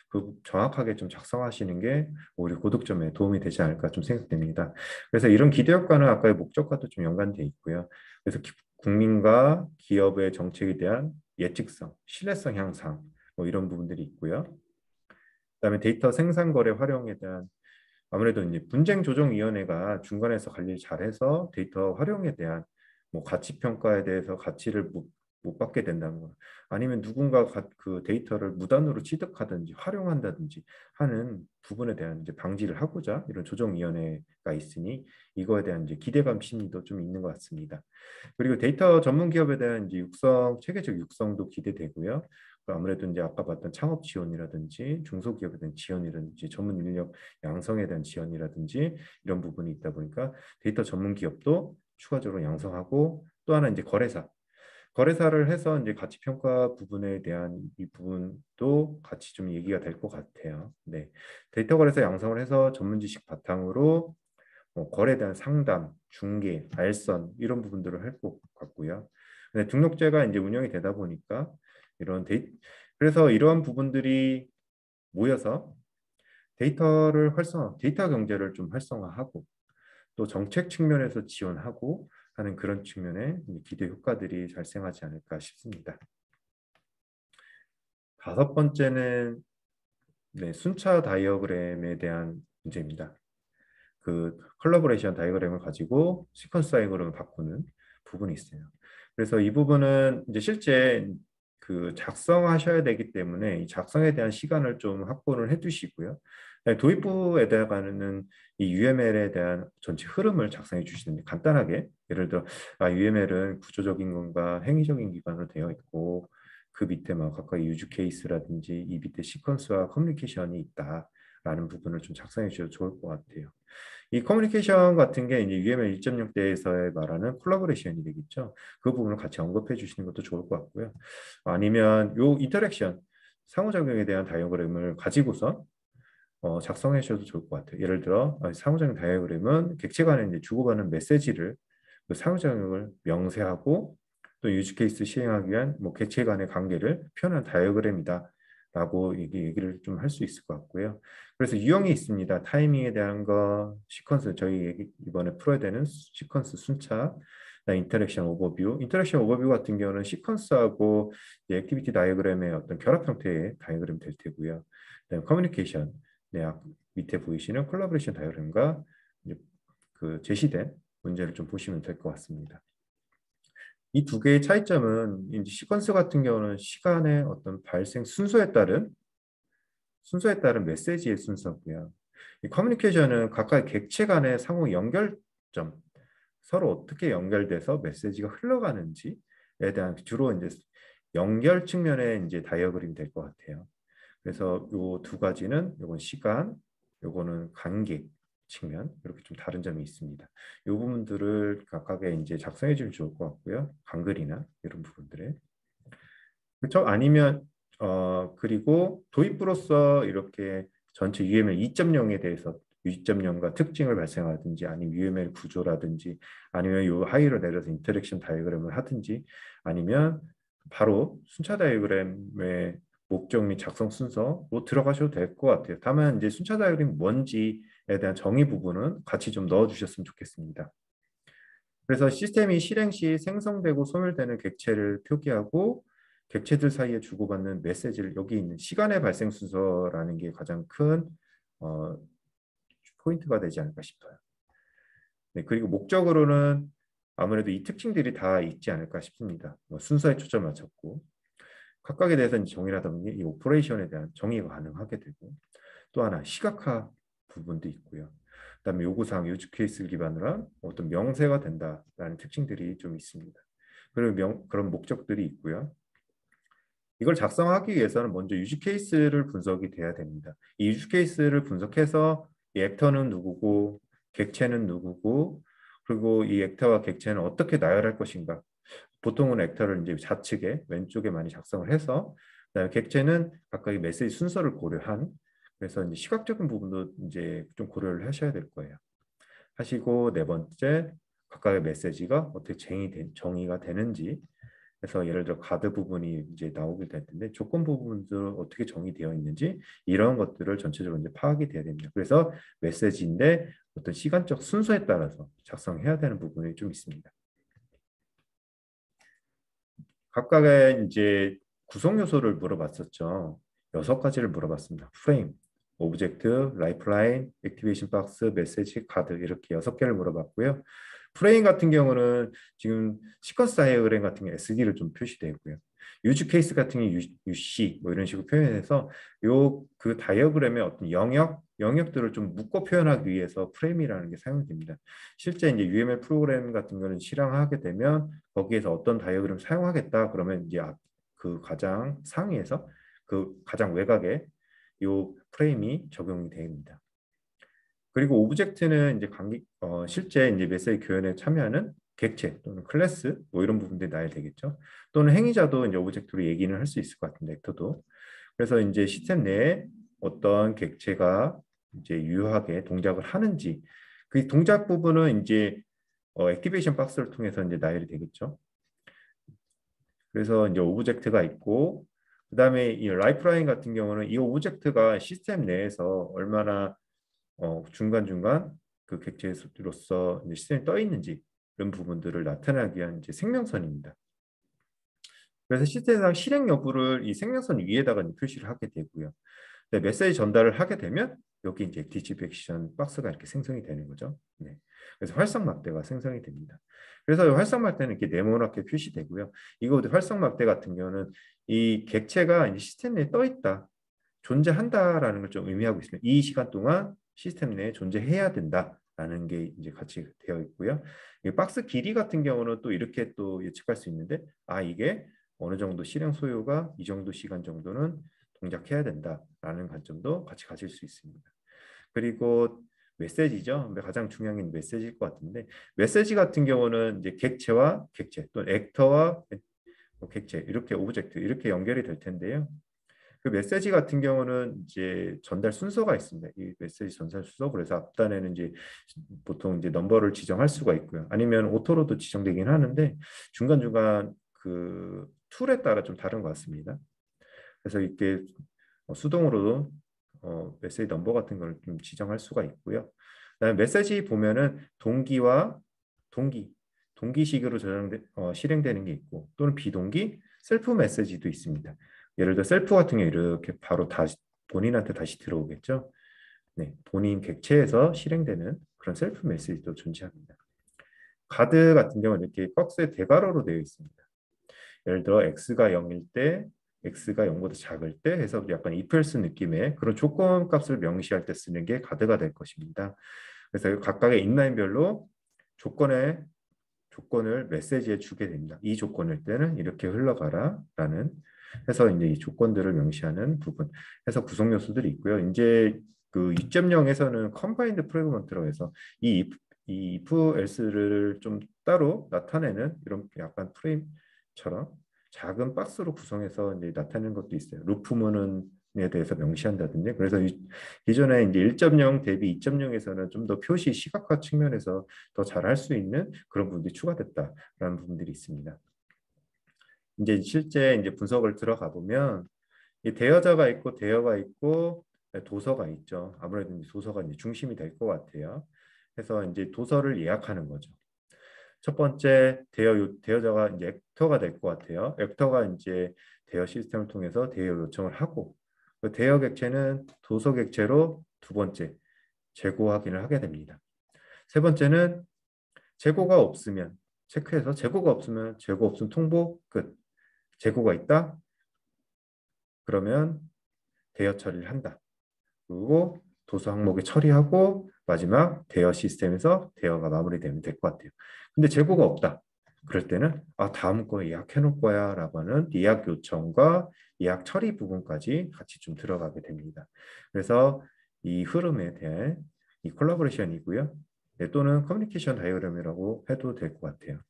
그 정확하게 좀 작성하시는 게 우리 고득점에 도움이 되지 않을까 좀 생각됩니다. 그래서 이런 기대 효과는 아까의 목적과도 좀 연관돼 있고요. 그래서 국민과 기업의 정책에 대한 예측성, 신뢰성 향상 뭐 이런 부분들이 있고요. 그다음에 데이터 생산 거래 활용에 대한 아무래도 이제 분쟁 조정 위원회가 중간에서 관리를 잘해서 데이터 활용에 대한 뭐 가치 평가에 대해서 가치를 못 받게 된다는 거 아니면 누군가 그 데이터를 무단으로 취득하든지 활용한다든지 하는 부분에 대한 이제 방지를 하고자 이런 조정 위원회가 있으니 이거에 대한 이제 기대감 심리도 좀 있는 것 같습니다. 그리고 데이터 전문 기업에 대한 이제 체계적 육성도 기대되고요. 아무래도 이제 아까 봤던 창업 지원이라든지 중소기업에 대한 지원이라든지 전문 인력 양성에 대한 지원이라든지 이런 부분이 있다 보니까 데이터 전문 기업도 추가적으로 양성하고 또 하나 이제 거래사를 해서 이제 가치 평가 부분에 대한 이 부분도 같이 좀 얘기가 될 것 같아요. 네, 데이터 거래사 양성을 해서 전문 지식 바탕으로 뭐 거래에 대한 상담, 중개, 알선 이런 부분들을 할 것 같고요. 근데 등록제가 이제 운영이 되다 보니까 이런 그래서 이러한 부분들이 모여서 데이터 경제를 좀 활성화하고 또 정책 측면에서 지원하고 하는 그런 측면의 기대 효과들이 발생하지 않을까 싶습니다. 다섯 번째는 네, 순차 다이어그램에 대한 문제입니다. 그 컬러버레이션 다이어그램을 가지고 시퀀스 다이어그램을 바꾸는 부분이 있어요. 그래서 이 부분은 이제 실제 그 작성하셔야 되기 때문에 이 작성에 대한 시간을 좀 확보를 해두시고요. 도입부에다가는 이 UML에 대한 전체 흐름을 작성해 주시는데 간단하게 예를 들어 UML은 구조적인 건가 행위적인 기반으로 되어 있고 그 밑에 막 각각 유즈 케이스라든지 이 밑에 시퀀스와 커뮤니케이션이 있다라는 부분을 좀 작성해 주셔도 좋을 것 같아요. 이 커뮤니케이션 같은 게 이제 UML 1.6대에서의 말하는 콜라보레이션이 되겠죠. 그 부분을 같이 언급해 주시는 것도 좋을 것 같고요. 아니면 요 인터랙션, 상호작용에 대한 다이어그램을 가지고서 작성해 주셔도 좋을 것 같아요. 예를 들어 상호작용 다이어그램은 객체 간에 이제 주고받는 메시지를 그 상호작용을 명세하고 또 유즈 케이스 시행하기 위한 뭐 객체 간의 관계를 표현한 다이어그램이다. 라고 얘기를 좀 할 수 있을 것 같고요. 그래서 유형이 있습니다. 타이밍에 대한 거, 시퀀스 저희 이번에 풀어야 되는 시퀀스 순차, 인터랙션 오버뷰. 인터랙션 오버뷰 같은 경우는 시퀀스하고 액티비티 다이어그램의 어떤 결합 형태의 다이어그램 될 테고요. 그다음에 커뮤니케이션, 네, 밑에 보이시는 콜라보레이션 다이어그램과 그 제시된 문제를 좀 보시면 될 것 같습니다. 이 두 개의 차이점은 이제 시퀀스 같은 경우는 시간의 어떤 발생 순서에 따른 메시지의 순서고요. 이 커뮤니케이션은 각각 객체 간의 상호 연결점, 서로 어떻게 연결돼서 메시지가 흘러가는지에 대한 주로 이제 연결 측면의 이제 다이어그램이 될 것 같아요. 그래서 요 두 가지는 요건 시간, 요거는 관계 측면 이렇게 좀 다른 점이 있습니다. 요 부분들을 각각의 이제 작성해 주면 좋을 것 같고요. 한글이나 이런 부분들에 그렇죠? 아니면 그리고 도입부로서 이렇게 전체 UML 2.0에 대해서 2.0과 특징을 발생하든지 아니면 UML 구조라든지 아니면 요 하이로 내려서 인터랙션 다이어그램을 하든지 아니면 바로 순차 다이어그램의 목적 및 작성 순서로 들어가셔도 될 것 같아요. 다만 이제 순차 다이어그램이 뭔지에 대한 정의 부분은 같이 좀 넣어주셨으면 좋겠습니다. 그래서 시스템이 실행 시 생성되고 소멸되는 객체를 표기하고 객체들 사이에 주고받는 메시지를 여기 있는 시간의 발생 순서라는 게 가장 큰 어, 포인트가 되지 않을까 싶어요. 네, 그리고 목적으로는 아무래도 이 특징들이 다 있지 않을까 싶습니다. 뭐 순서에 초점 맞췄고 각각에 대해서는 정의하다 보니 이 오퍼레이션에 대한 정의가 가능하게 되고 또 하나 시각화 부분도 있고요. 그다음에 요구사항, 유즈 케이스를 기반으로 한 어떤 명세가 된다라는 특징들이 좀 있습니다. 그리고 그런 목적들이 있고요. 이걸 작성하기 위해서는 먼저 유즈 케이스를 분석이 돼야 됩니다. 이 유즈 케이스를 분석해서 이 액터는 누구고 객체는 누구고 그리고 이 액터와 객체는 어떻게 나열할 것인가. 보통은 액터를 이제 좌측에 왼쪽에 많이 작성을 해서 그다음에 객체는 각각의 메시지 순서를 고려한 그래서 이제 시각적인 부분도 이제 좀 고려를 하셔야 될 거예요. 하시고 네 번째 각각의 메시지가 어떻게 정의가 되는지 그래서 예를 들어 가드 부분이 이제 나오게 될 텐데 조건 부분도 어떻게 정의되어 있는지 이런 것들을 전체적으로 이제 파악이 돼야 됩니다. 그래서 메시지인데 어떤 시간적 순서에 따라서 작성해야 되는 부분이 좀 있습니다. 각각의 이제 구성 요소를 물어봤었죠. 6가지를 물어봤습니다. 프레임, 오브젝트, 라이프라인, 액티베이션 박스, 메시지, 카드 이렇게 6개를 물어봤고요. 프레임 같은 경우는 지금 시퀀스 다이어그램 같은 게 SD를 좀 표시되고요. 유즈 케이스 같은 게 UC 뭐 이런 식으로 표현해서 요 그 다이어그램의 어떤 영역들을 좀 묶어 표현하기 위해서 프레임이라는 게 사용이 됩니다. 실제 이제 UML 프로그램 같은 거는 실행하게 되면 거기에서 어떤 다이어그램 사용하겠다 그러면 이제 그 가장 상위에서 그 가장 외곽에 요 프레임이 적용이 됩니다. 그리고 오브젝트는 이제 실제 이제 메시지 교현에 참여하는 객체 또는 클래스 뭐 이런 부분들이 나야 되겠죠. 또는 행위자도 이제 오브젝트로 얘기는 할 수 있을 것 같은데 벡터도. 그래서 이제 시스템 내에 어떤 객체가 이제 유효하게 동작을 하는지 그 동작 부분은 이제 액티베이션 박스를 통해서 이제 나열이 되겠죠. 그래서 이제 오브젝트가 있고 그다음에 이 라이프라인 같은 경우는 이 오브젝트가 시스템 내에서 얼마나 중간중간 그 객체로서 시스템이 떠 있는지 이런 부분들을 나타내기 위한 이제 생명선입니다. 그래서 시스템상 실행 여부를 이 생명선 위에다가 표시를 하게 되고요. 네, 메시지 전달을 하게 되면 여기 이제 디지팩션 박스가 이렇게 생성이 되는 거죠. 네. 그래서 활성막대가 생성이 됩니다. 그래서 활성막대는 이렇게 네모나게 표시되고요. 이거 활성막대 같은 경우는 이 객체가 이제 시스템 내에 떠 있다, 존재한다라는 걸 좀 의미하고 있습니다. 이 시간 동안 시스템 내에 존재해야 된다라는 게 이제 같이 되어 있고요. 이 박스 길이 같은 경우는 또 이렇게 또 예측할 수 있는데, 이게 어느 정도 실행 소요가 이 정도 시간 정도는 동작해야 된다라는 관점도 같이 가질 수 있습니다. 그리고 메시지죠. 가장 중요한 게 메시지일 것 같은데 메시지 같은 경우는 이제 객체와 객체 또는 액터와 객체 이렇게 오브젝트 이렇게 연결이 될 텐데요. 그 메시지 같은 경우는 이제 전달 순서가 있습니다. 이 메시지 전달 순서 그래서 앞단에는 이제 보통 이제 넘버를 지정할 수가 있고요. 아니면 오토로도 지정되긴 하는데 중간중간 그 툴에 따라 좀 다른 것 같습니다. 그래서 이렇게 수동으로도 메시지 넘버 같은 걸 좀 지정할 수가 있고요. 그다음에 메시지 보면은 동기식으로 실행되는 게 있고 또는 비동기 셀프 메시지도 있습니다. 예를 들어 셀프 같은 경우 이렇게 바로 다시 본인한테 다시 들어오겠죠. 네, 본인 객체에서 실행되는 그런 셀프 메시지도 존재합니다. 가드 같은 경우는 이렇게 박스에 대괄호로 되어 있습니다. 예를 들어 x가 0일 때, x가 0보다 작을 때 해서 약간 if else 느낌의 그런 조건 값을 명시할 때 쓰는 게 가드가 될 것입니다. 그래서 각각의 인라인별로 조건을 메시지에 주게 됩니다. 이 조건일 때는 이렇게 흘러가라 라는 해서 이제 이 조건들을 명시하는 부분 해서 구성 요소들이 있고요. 이제 그 2.0에서는 컴바인드 프래그먼트라고 해서 이 if else를 좀 따로 나타내는 이런 약간 프레임처럼 작은 박스로 구성해서 이제 나타내는 것도 있어요. 루프문에 대해서 명시한다든지. 그래서 기존에 이제 1.0 대비 2.0에서는 좀 더 표시 시각화 측면에서 더 잘할 수 있는 그런 부분들이 추가됐다라는 부분들이 있습니다. 이제 실제 이제 분석을 들어가 보면 이 대여자가 있고 대여가 있고 도서가 있죠. 아무래도 이제 도서가 이제 중심이 될 것 같아요. 그래서 이제 도서를 예약하는 거죠. 첫 번째 대여자가 이제 액터가 될 것 같아요. 액터가 이제 대여 시스템을 통해서 대여 요청을 하고 그 대여 객체는 도서 객체로 두 번째 재고 확인을 하게 됩니다. 세 번째는 재고가 없으면 체크해서 재고가 없으면 재고 없음 통보 끝. 재고가 있다? 그러면 대여 처리를 한다. 그리고 도서 항목에 처리하고 마지막 대여 시스템에서 대여가 마무리되면 될 것 같아요. 근데 재고가 없다. 그럴 때는 다음 거 예약해 놓을 거야 라고 하는 예약 요청과 예약 처리 부분까지 같이 좀 들어가게 됩니다. 그래서 이 흐름에 대한 이 콜라보레이션이고요. 네, 또는 커뮤니케이션 다이어그램이라고 해도 될 것 같아요.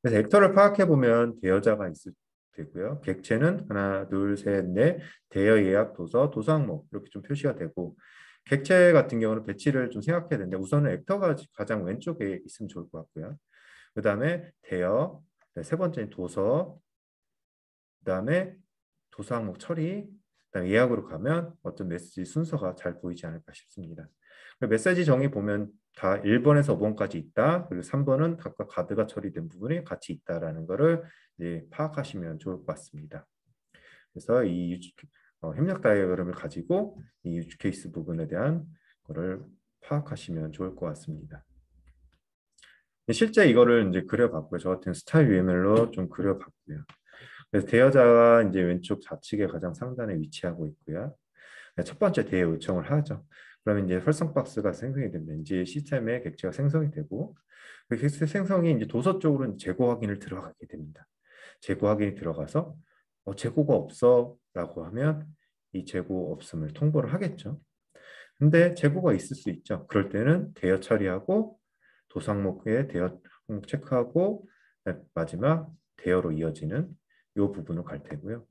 그래서 액터를 파악해 보면 대여자가 있을 되고요. 객체는 하나, 둘, 셋, 넷, 대여 예약 도서, 도서 항목 이렇게 좀 표시가 되고 객체 같은 경우는 배치를 좀 생각해야 되는데 우선은 액터가 가장 왼쪽에 있으면 좋을 것 같고요. 그 다음에 대여, 세 번째는 도서, 그 다음에 도서 항목 처리, 그다음에 예약으로 가면 어떤 메시지 순서가 잘 보이지 않을까 싶습니다. 메시지 정의 보면 다 1번에서 5번까지 있다. 그리고 3번은 각각 가드가 처리된 부분이 같이 있다라는 것을 이제 파악하시면 좋을 것 같습니다. 그래서 이 협력 다이어그램을 가지고 이 유즈 케이스 부분에 대한 거를 파악하시면 좋을 것 같습니다. 실제 이거를 이제 그려봤고요. 저 같은 스타일 UML로 좀 그려봤고요. 그래서 대여자가 이제 왼쪽 좌측에 가장 상단에 위치하고 있고요. 첫 번째 대여 요청을 하죠. 그러면 이제 활성 박스가 생성이 되면 이제 시스템의 객체가 생성이 되고 그 객체 생성이 이제 도서 쪽으로 재고 확인을 들어가게 됩니다. 재고 확인이 들어가서 재고가 없어라고 하면 이 재고 없음을 통보를 하겠죠. 근데 재고가 있을 수 있죠. 그럴 때는 대여 처리하고 도서 항목에 대여 항목 체크하고 마지막 대여로 이어지는 이 부분을 갈 테고요.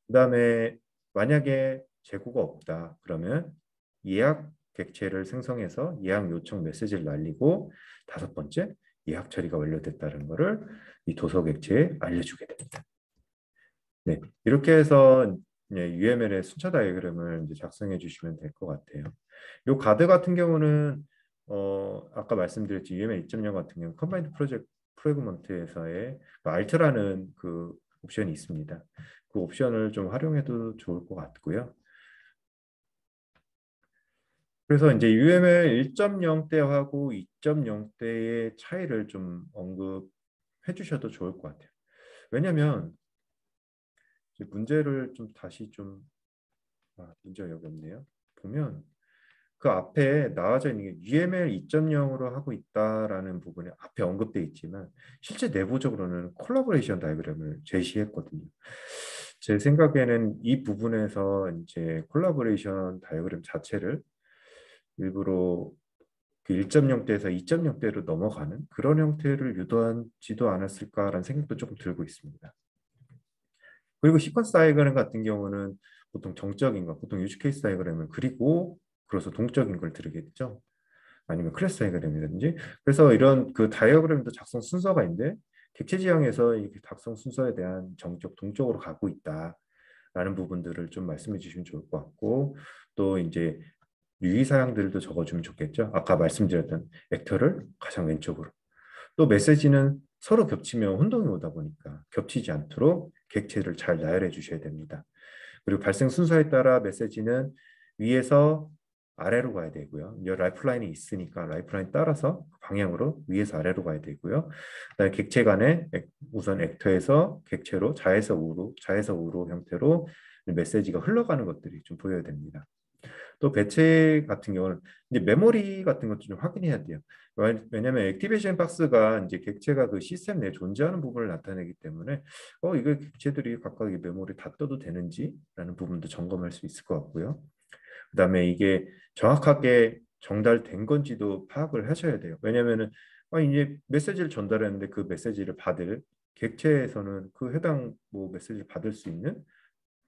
그 다음에 만약에 재고가 없다 그러면 예약 객체를 생성해서 예약 요청 메시지를 날리고 다섯 번째 예약 처리가 완료됐다는 것을 이 도서 객체에 알려주게 됩니다. 네, 이렇게 해서 UML의 순차 다이어그램을 이제 작성해 주시면 될 것 같아요. 이 가드 같은 경우는 아까 말씀드렸지 UML 2.0 같은 경우 컴바인드 프로젝트 프래그먼트에서의 알트라는 그 옵션이 있습니다. 그 옵션을 좀 활용해도 좋을 것 같고요. 그래서 이제 UML 1.0 때하고 2.0 때의 차이를 좀 언급해 주셔도 좋을 것 같아요. 왜냐하면 문제를 좀 다시 좀 문제가 여기 없네요. 보면 그 앞에 나와져 있는 게 UML 2.0으로 하고 있다라는 부분이 앞에 언급되어 있지만 실제 내부적으로는 콜라보레이션 다이어그램을 제시했거든요. 제 생각에는 이 부분에서 이제 콜라보레이션 다이어그램 자체를 일부러 그 1.0대에서 2.0대로 넘어가는 그런 형태를 유도하지도 않았을까라는 생각도 조금 들고 있습니다. 그리고 시퀀스 다이어그램 같은 경우는 보통 정적인 거, 보통 유즈 케이스 다이어그램을 그리고 그래서 동적인 걸 들으겠죠. 아니면 클래스 다이어그램이라든지. 그래서 이런 그 다이어그램도 작성 순서가 있는데 객체 지형에서 이 작성 순서에 대한 정적, 동적으로 가고 있다라는 부분들을 좀 말씀해 주시면 좋을 것 같고 또 이제 유의사항들도 적어주면 좋겠죠. 아까 말씀드렸던 벡터를 가장 왼쪽으로. 또 메시지는 서로 겹치면 혼동이 오다 보니까 겹치지 않도록 객체를 잘 나열해 주셔야 됩니다. 그리고 발생 순서에 따라 메시지는 위에서 아래로 가야 되고요. 이제 라이프라인이 있으니까 라이프라인 따라서 방향으로 위에서 아래로 가야 되고요. 그다음에 객체 간에 우선 액터에서 객체로 좌에서 우로 형태로 메시지가 흘러가는 것들이 좀 보여야 됩니다. 또 배치 같은 경우는 이제 메모리 같은 것도 좀 확인해야 돼요. 왜냐하면 액티베이션 박스가 이제 객체가 그 시스템 내에 존재하는 부분을 나타내기 때문에 이거 객체들이 각각 이 메모리 다 떠도 되는지라는 부분도 점검할 수 있을 것 같고요. 그다음에 이게 정확하게 전달된 건지도 파악을 하셔야 돼요. 왜냐하면은 이제 메시지를 전달했는데 그 메시지를 받을 객체에서는 그 해당 뭐 메시지를 받을 수 있는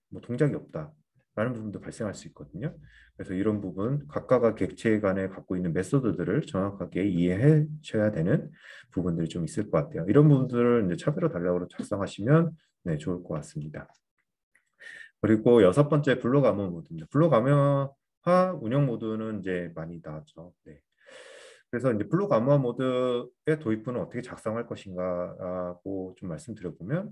뭐 동작이 없다라는 부분도 발생할 수 있거든요. 그래서 이런 부분 각각의 객체 간에 갖고 있는 메소드들을 정확하게 이해하셔야 되는 부분들이 좀 있을 것 같아요. 이런 부분들을 이제 차별화 단락으로 작성하시면 네, 좋을 것 같습니다. 그리고 여섯 번째 블록 암호 모드입니다. 블록 암호화 운영 모드는 이제 많이 나왔죠. 네. 그래서 이제 블록 암호화 모드의 도입부는 어떻게 작성할 것인가라고 좀 말씀드려보면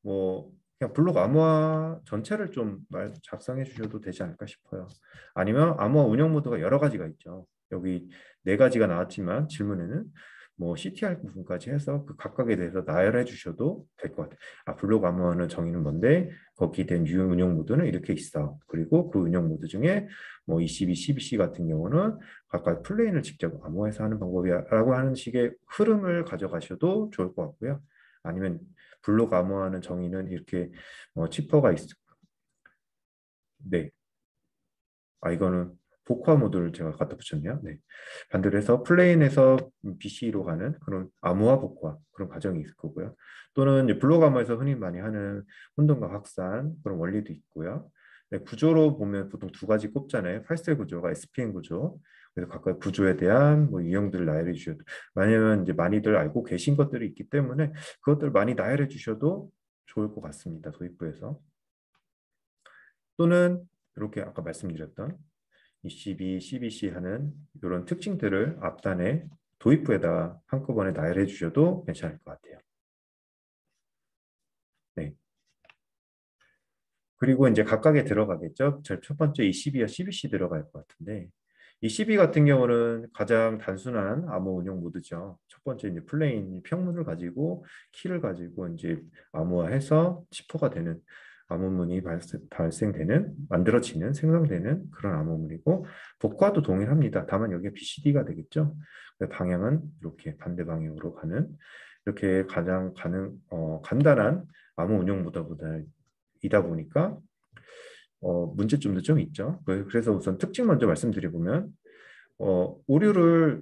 뭐 그냥 블록 암호화 전체를 좀 작성해 주셔도 되지 않을까 싶어요. 아니면 암호화 운영 모드가 여러 가지가 있죠. 여기 네 가지가 나왔지만 질문에는 뭐 CTR 부분까지 해서 그 각각에 대해서 나열해 주셔도 될 것 같아요. 블록 암호화는 정의는 뭔데 거기에 대한 유형 운영 모드는 이렇게 있어. 그리고 그 운영 모드 중에 뭐 ECB, CBC 같은 경우는 각각 플레인을 직접 암호화해서 하는 방법이야라고 하는 식의 흐름을 가져가셔도 좋을 것 같고요. 아니면 블록 암호화는 정의는 이렇게 치퍼가 있. 네. 이거는 복화 모드를 제가 갖다 붙였네요. 네. 반대로 해서 플레인에서 BC로 가는 그런 암호화 복화 그런 과정이 있을 거고요. 또는 이제 블록 암호에서 흔히 많이 하는 혼동과 확산 그런 원리도 있고요. 네, 구조로 보면 보통 두 가지 꼽잖아요. 파이스텔 구조가 SPN 구조. 그래서 각각 구조에 대한 뭐 유형들을 나열해 주셔도 왜냐면 이제 많이들 알고 계신 것들이 있기 때문에 그것들 많이 나열해 주셔도 좋을 것 같습니다. 도입부에서. 또는 이렇게 아까 말씀드렸던 ECB, CBC 하는 이런 특징들을 앞단에 도입부에다 한꺼번에 나열해 주셔도 괜찮을 것 같아요. 네. 그리고 이제 각각에 들어가겠죠. 첫 번째 ECB와 CBC 들어갈 것 같은데 ECB 같은 경우는 가장 단순한 암호 운영 모드죠. 첫 번째 이제 플레인 평문을 가지고 키를 가지고 이제 암호화해서 치포가 되는 암호문이 발생되는 만들어지는 생성되는 그런 암호문이고 복과도 동일합니다. 다만 여기에 BCD가 되겠죠. 방향은 이렇게 반대 방향으로 가는 이렇게 가장 간단한 암호 운영 모드보다 이다 보니까 문제점도 좀 있죠. 그래서 우선 특징 먼저 말씀드려보면 오류를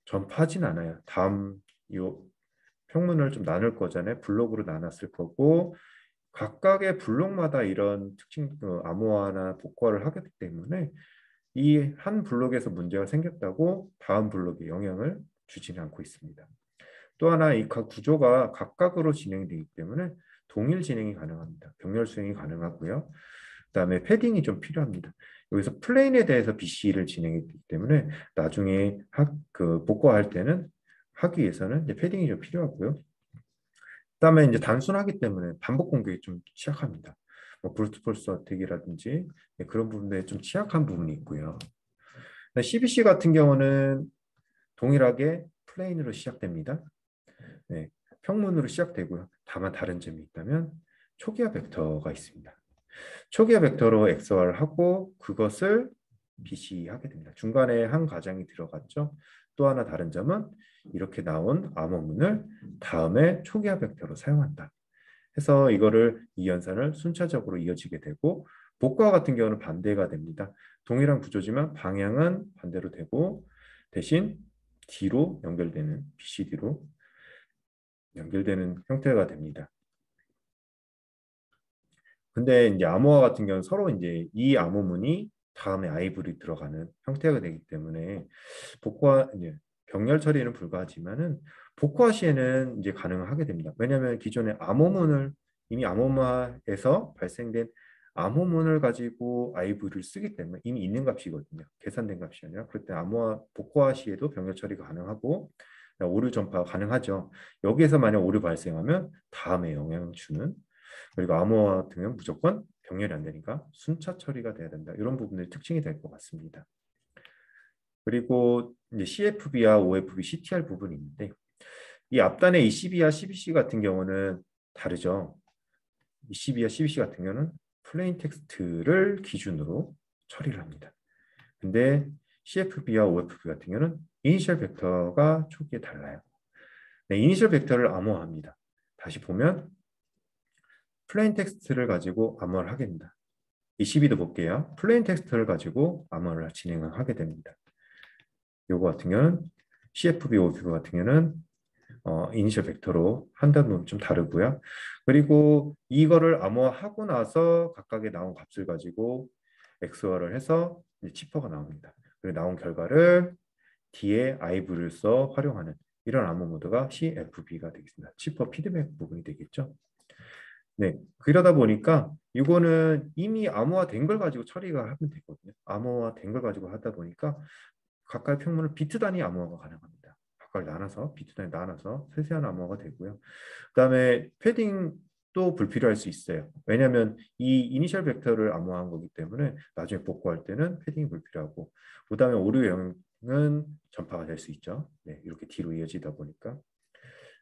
전파하진 않아요. 다음 요 평문을 좀 나눌 거잖아요. 블록으로 나눴을 거고 각각의 블록마다 이런 특징 암호화나 복구화를 하기 때문에 이 한 블록에서 문제가 생겼다고 다음 블록에 영향을 주지는 않고 있습니다. 또 하나 이 각 구조가 각각으로 진행되기 때문에 동일 진행이 가능합니다. 병렬 수행이 가능하고요. 그다음에 패딩이 좀 필요합니다. 여기서 플레인에 대해서 BC를 진행했기 때문에 나중에 복구할 때는 하기 위해서는 이제 패딩이 좀 필요하고요. 그다음에 이제 단순하기 때문에 반복 공격이 좀 취약합니다. 뭐 브루트 폴스 어택이라든지 그런 부분에 좀 취약한 부분이 있고요. CBC 같은 경우는 동일하게 플레인으로 시작됩니다. 네, 평문으로 시작되고요. 다만 다른 점이 있다면 초기화 벡터가 있습니다. 초기화 벡터로 XOR을 하고 그것을 BC 하게 됩니다. 중간에 한 가장이 들어갔죠. 또 하나 다른 점은 이렇게 나온 암호문을 다음에 초기화 벡터로 사용한다. 해서 이거를 이 연산을 순차적으로 이어지게 되고 복과 같은 경우는 반대가 됩니다. 동일한 구조지만 방향은 반대로 되고 대신 D로 연결되는 BCD로 연결되는 형태가 됩니다. 근데 이제 암호화 같은 경우는 서로 이제 이 암호문이 다음에 아이블이 들어가는 형태가 되기 때문에 복화 이제 병렬 처리는 불가하지만은 복화 시에는 이제 가능하게 됩니다. 왜냐하면 기존의 암호문을 이미 암호화에서 발생된 암호문을 가지고 아이블을 쓰기 때문에 이미 있는 값이거든요. 계산된 값이 아니라 그럴 때 암호화 복화 시에도 병렬 처리가 가능하고 오류 전파가 가능하죠. 여기에서 만약 오류 발생하면 다음에 영향을 주는 그리고 암호화 같은 경우는 무조건 병렬이 안 되니까 순차 처리가 돼야 된다. 이런 부분들이 특징이 될 것 같습니다. 그리고 이제 CFB와 OFB, CTR 부분이 있는데 이 앞단의 22와 12C 같은 경우는 다르죠. 22와 12C 같은 경우는 플레인 텍스트를 기준으로 처리를 합니다. 근데 CFB와 OFB 같은 경우는 이니셜 벡터가 초기에 달라요. 네, 이니셜 벡터를 암호화합니다. 다시 보면 플레인 텍스트를 가지고 암호화를 하게 됩니다. 22도 볼게요. 플레인 텍스트를 가지고 암호화를 진행을 하게 됩니다. 요거 같은 경우는 CFB, OFB 같은 경우는 이니셜 벡터로 한다는 부분 좀 다르고요. 그리고 이거를 암호화하고 나서 각각의 나온 값을 가지고 XOR을 해서 치퍼가 나옵니다. 그리고 나온 결과를 뒤에 i브를 써 활용하는 이런 암호 모드가 CFB가 되겠습니다. 치퍼 피드백 부분이 되겠죠. 네, 그러다 보니까 이거는 이미 암호화된 걸 가지고 처리가 하면 되거든요. 암호화된 걸 가지고 하다 보니까 각각의 평문을 비트 단위 암호화가 가능합니다. 각각 나눠서 비트 단위 나눠서 세세한 암호화가 되고요. 그다음에 패딩도 불필요할 수 있어요. 왜냐하면 이 이니셜 벡터를 암호화한 거기 때문에 나중에 복구할 때는 패딩이 불필요하고, 그다음에 오류 영역은 전파가 될 수 있죠. 네, 이렇게 뒤로 이어지다 보니까.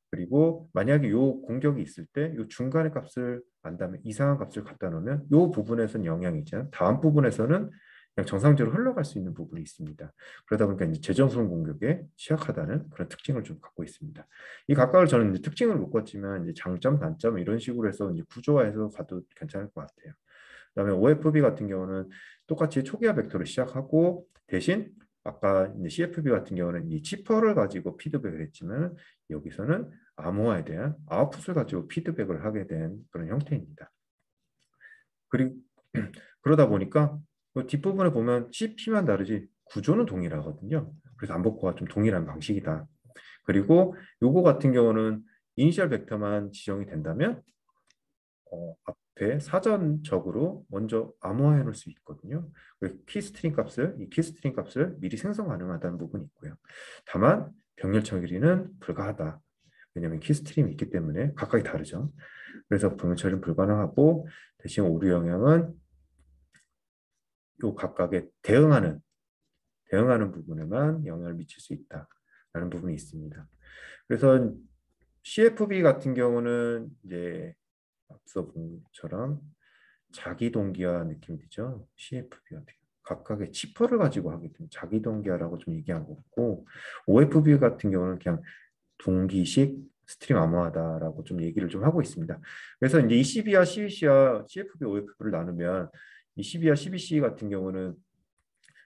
그리고 만약에 요 공격이 있을 때 요 중간의 값을 안 다음에 이상한 값을 갖다 놓으면 요 부분에서는 영향이 있잖아요. 다음 부분에서는 그냥 정상적으로 흘러갈 수 있는 부분이 있습니다. 그러다 보니까 이제 재정성 공격에 취약하다는 그런 특징을 좀 갖고 있습니다. 이 각각을 저는 이제 특징을 묶었지만 이제 장점, 단점 이런 식으로 해서 이제 구조화해서 가도 괜찮을 것 같아요. 그다음에 OFB 같은 경우는 똑같이 초기화 벡터를 시작하고 대신 아까 이제 CFB 같은 경우는 이 치퍼를 가지고 피드백을 했지만 여기서는 암호화에 대한 아웃풋을 가지고 피드백을 하게 된 그런 형태입니다. 그리고 그러다 보니까 뒷부분에 보면 CP만 다르지 구조는 동일하거든요. 그래서 암복화가 좀 동일한 방식이다. 그리고 요거 같은 경우는 이니셜 벡터만 지정이 된다면 앞에 사전적으로 먼저 암호화해 놓을 수 있거든요. 이 키스트링 값을 미리 생성 가능하다는 부분이 있고요. 다만 병렬 처리는 불가하다. 왜냐하면 키스트림이 있기 때문에 각각이 다르죠. 그래서 병렬 처리는 불가능하고 대신 오류 영향은 요 각각에 대응하는 부분에만 영향을 미칠 수 있다라는 부분이 있습니다. 그래서 CFB 같은 경우는 이제 앞서 본 것처럼 자기 동기화 느낌이 죠. CFB 같은 경우. 각각의 치퍼를 가지고 하기 때문에 자기 동기화라고 좀 얘기한 거고, OFB 같은 경우는 그냥 동기식 스트링 암호화다라고 좀 얘기를 좀 하고 있습니다. 그래서 이제 ECB와 CBC와 CFB, OFB를 나누면 ECB와 CBC 같은 경우는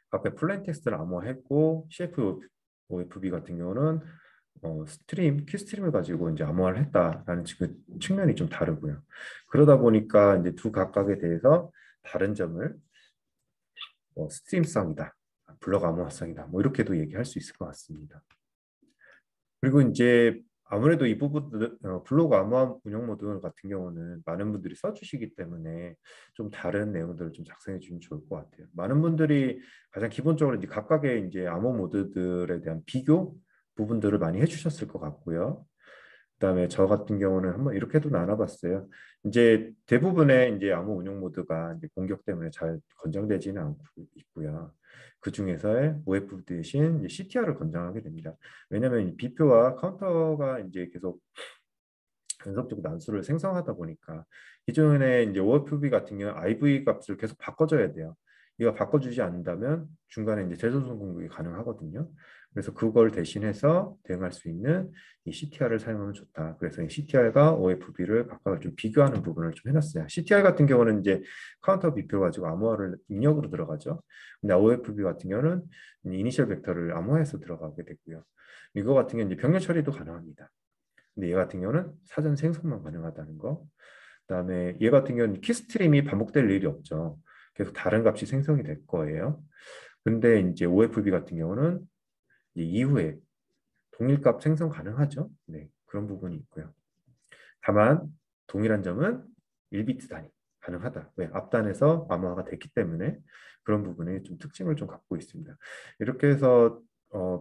각각 플레인 텍스트를 암호화했고 CFB, OFB 같은 경우는 키스트림을 가지고 이제 암호화를 했다라는 측면이 좀 다르고요. 그러다 보니까 이제 두 각각에 대해서 다른 점을 스트림성이다, 블럭 암호화성이다, 뭐 이렇게도 얘기할 수 있을 것 같습니다. 그리고 이제 아무래도 이 부분 블록 암호화 운영 모드 같은 경우는 많은 분들이 써주시기 때문에 좀 다른 내용들을 좀 작성해 주면 좋을 것 같아요. 많은 분들이 가장 기본적으로 이제 각각의 이제 암호 모드들에 대한 비교 부분들을 많이 해주셨을 것 같고요. 그다음에 저 같은 경우는 한번 이렇게도 나눠봤어요. 이제 대부분의 이제 암호 운영 모드가 이제 공격 때문에 잘 권장되지는 않고 있고요. 그 중에서의 OF 대신 CTR을 권장하게 됩니다. 왜냐하면 비표와 카운터가 이제 계속 변속적으로 난수를 생성하다 보니까 기존에 이제 OFB 같은 경우는 IV 값을 계속 바꿔줘야 돼요. 이거 바꿔주지 않는다면 중간에 이제 재소송 공격이 가능하거든요. 그래서 그걸 대신해서 대응할 수 있는 이 CTR을 사용하면 좋다. 그래서 이 CTR과 OFB를 각각 좀 비교하는 부분을 좀 해놨어요. CTR 같은 경우는 이제 카운터 비표 가지고 암호화를 입력으로 들어가죠. 근데 OFB 같은 경우는 이니셜 벡터를 암호화해서 들어가게 되고요. 이거 같은 경우는 이제 병렬 처리도 가능합니다. 근데 얘 같은 경우는 사전 생성만 가능하다는 거. 그다음에 얘 같은 경우는 키스트림이 반복될 일이 없죠. 계속 다른 값이 생성이 될 거예요. 근데 이제 OFB 같은 경우는 이제 이후에 동일값 생성 가능하죠. 네, 그런 부분이 있고요. 다만 동일한 점은 1비트 단위 가능하다. 왜? 앞단에서 암호화가 됐기 때문에 그런 부분에 좀 특징을 좀 갖고 있습니다. 이렇게 해서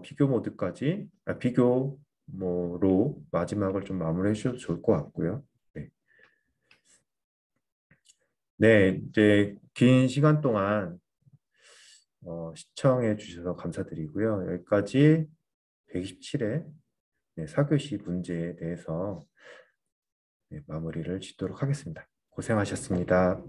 비교 모드까지 비교모로 마지막을 좀 마무리해 주셔도 좋을 것 같고요. 네. 네, 이제 긴 시간 동안 시청해 주셔서 감사드리고요. 여기까지 127회 4교시 문제에 대해서 마무리를 짓도록 하겠습니다. 고생하셨습니다.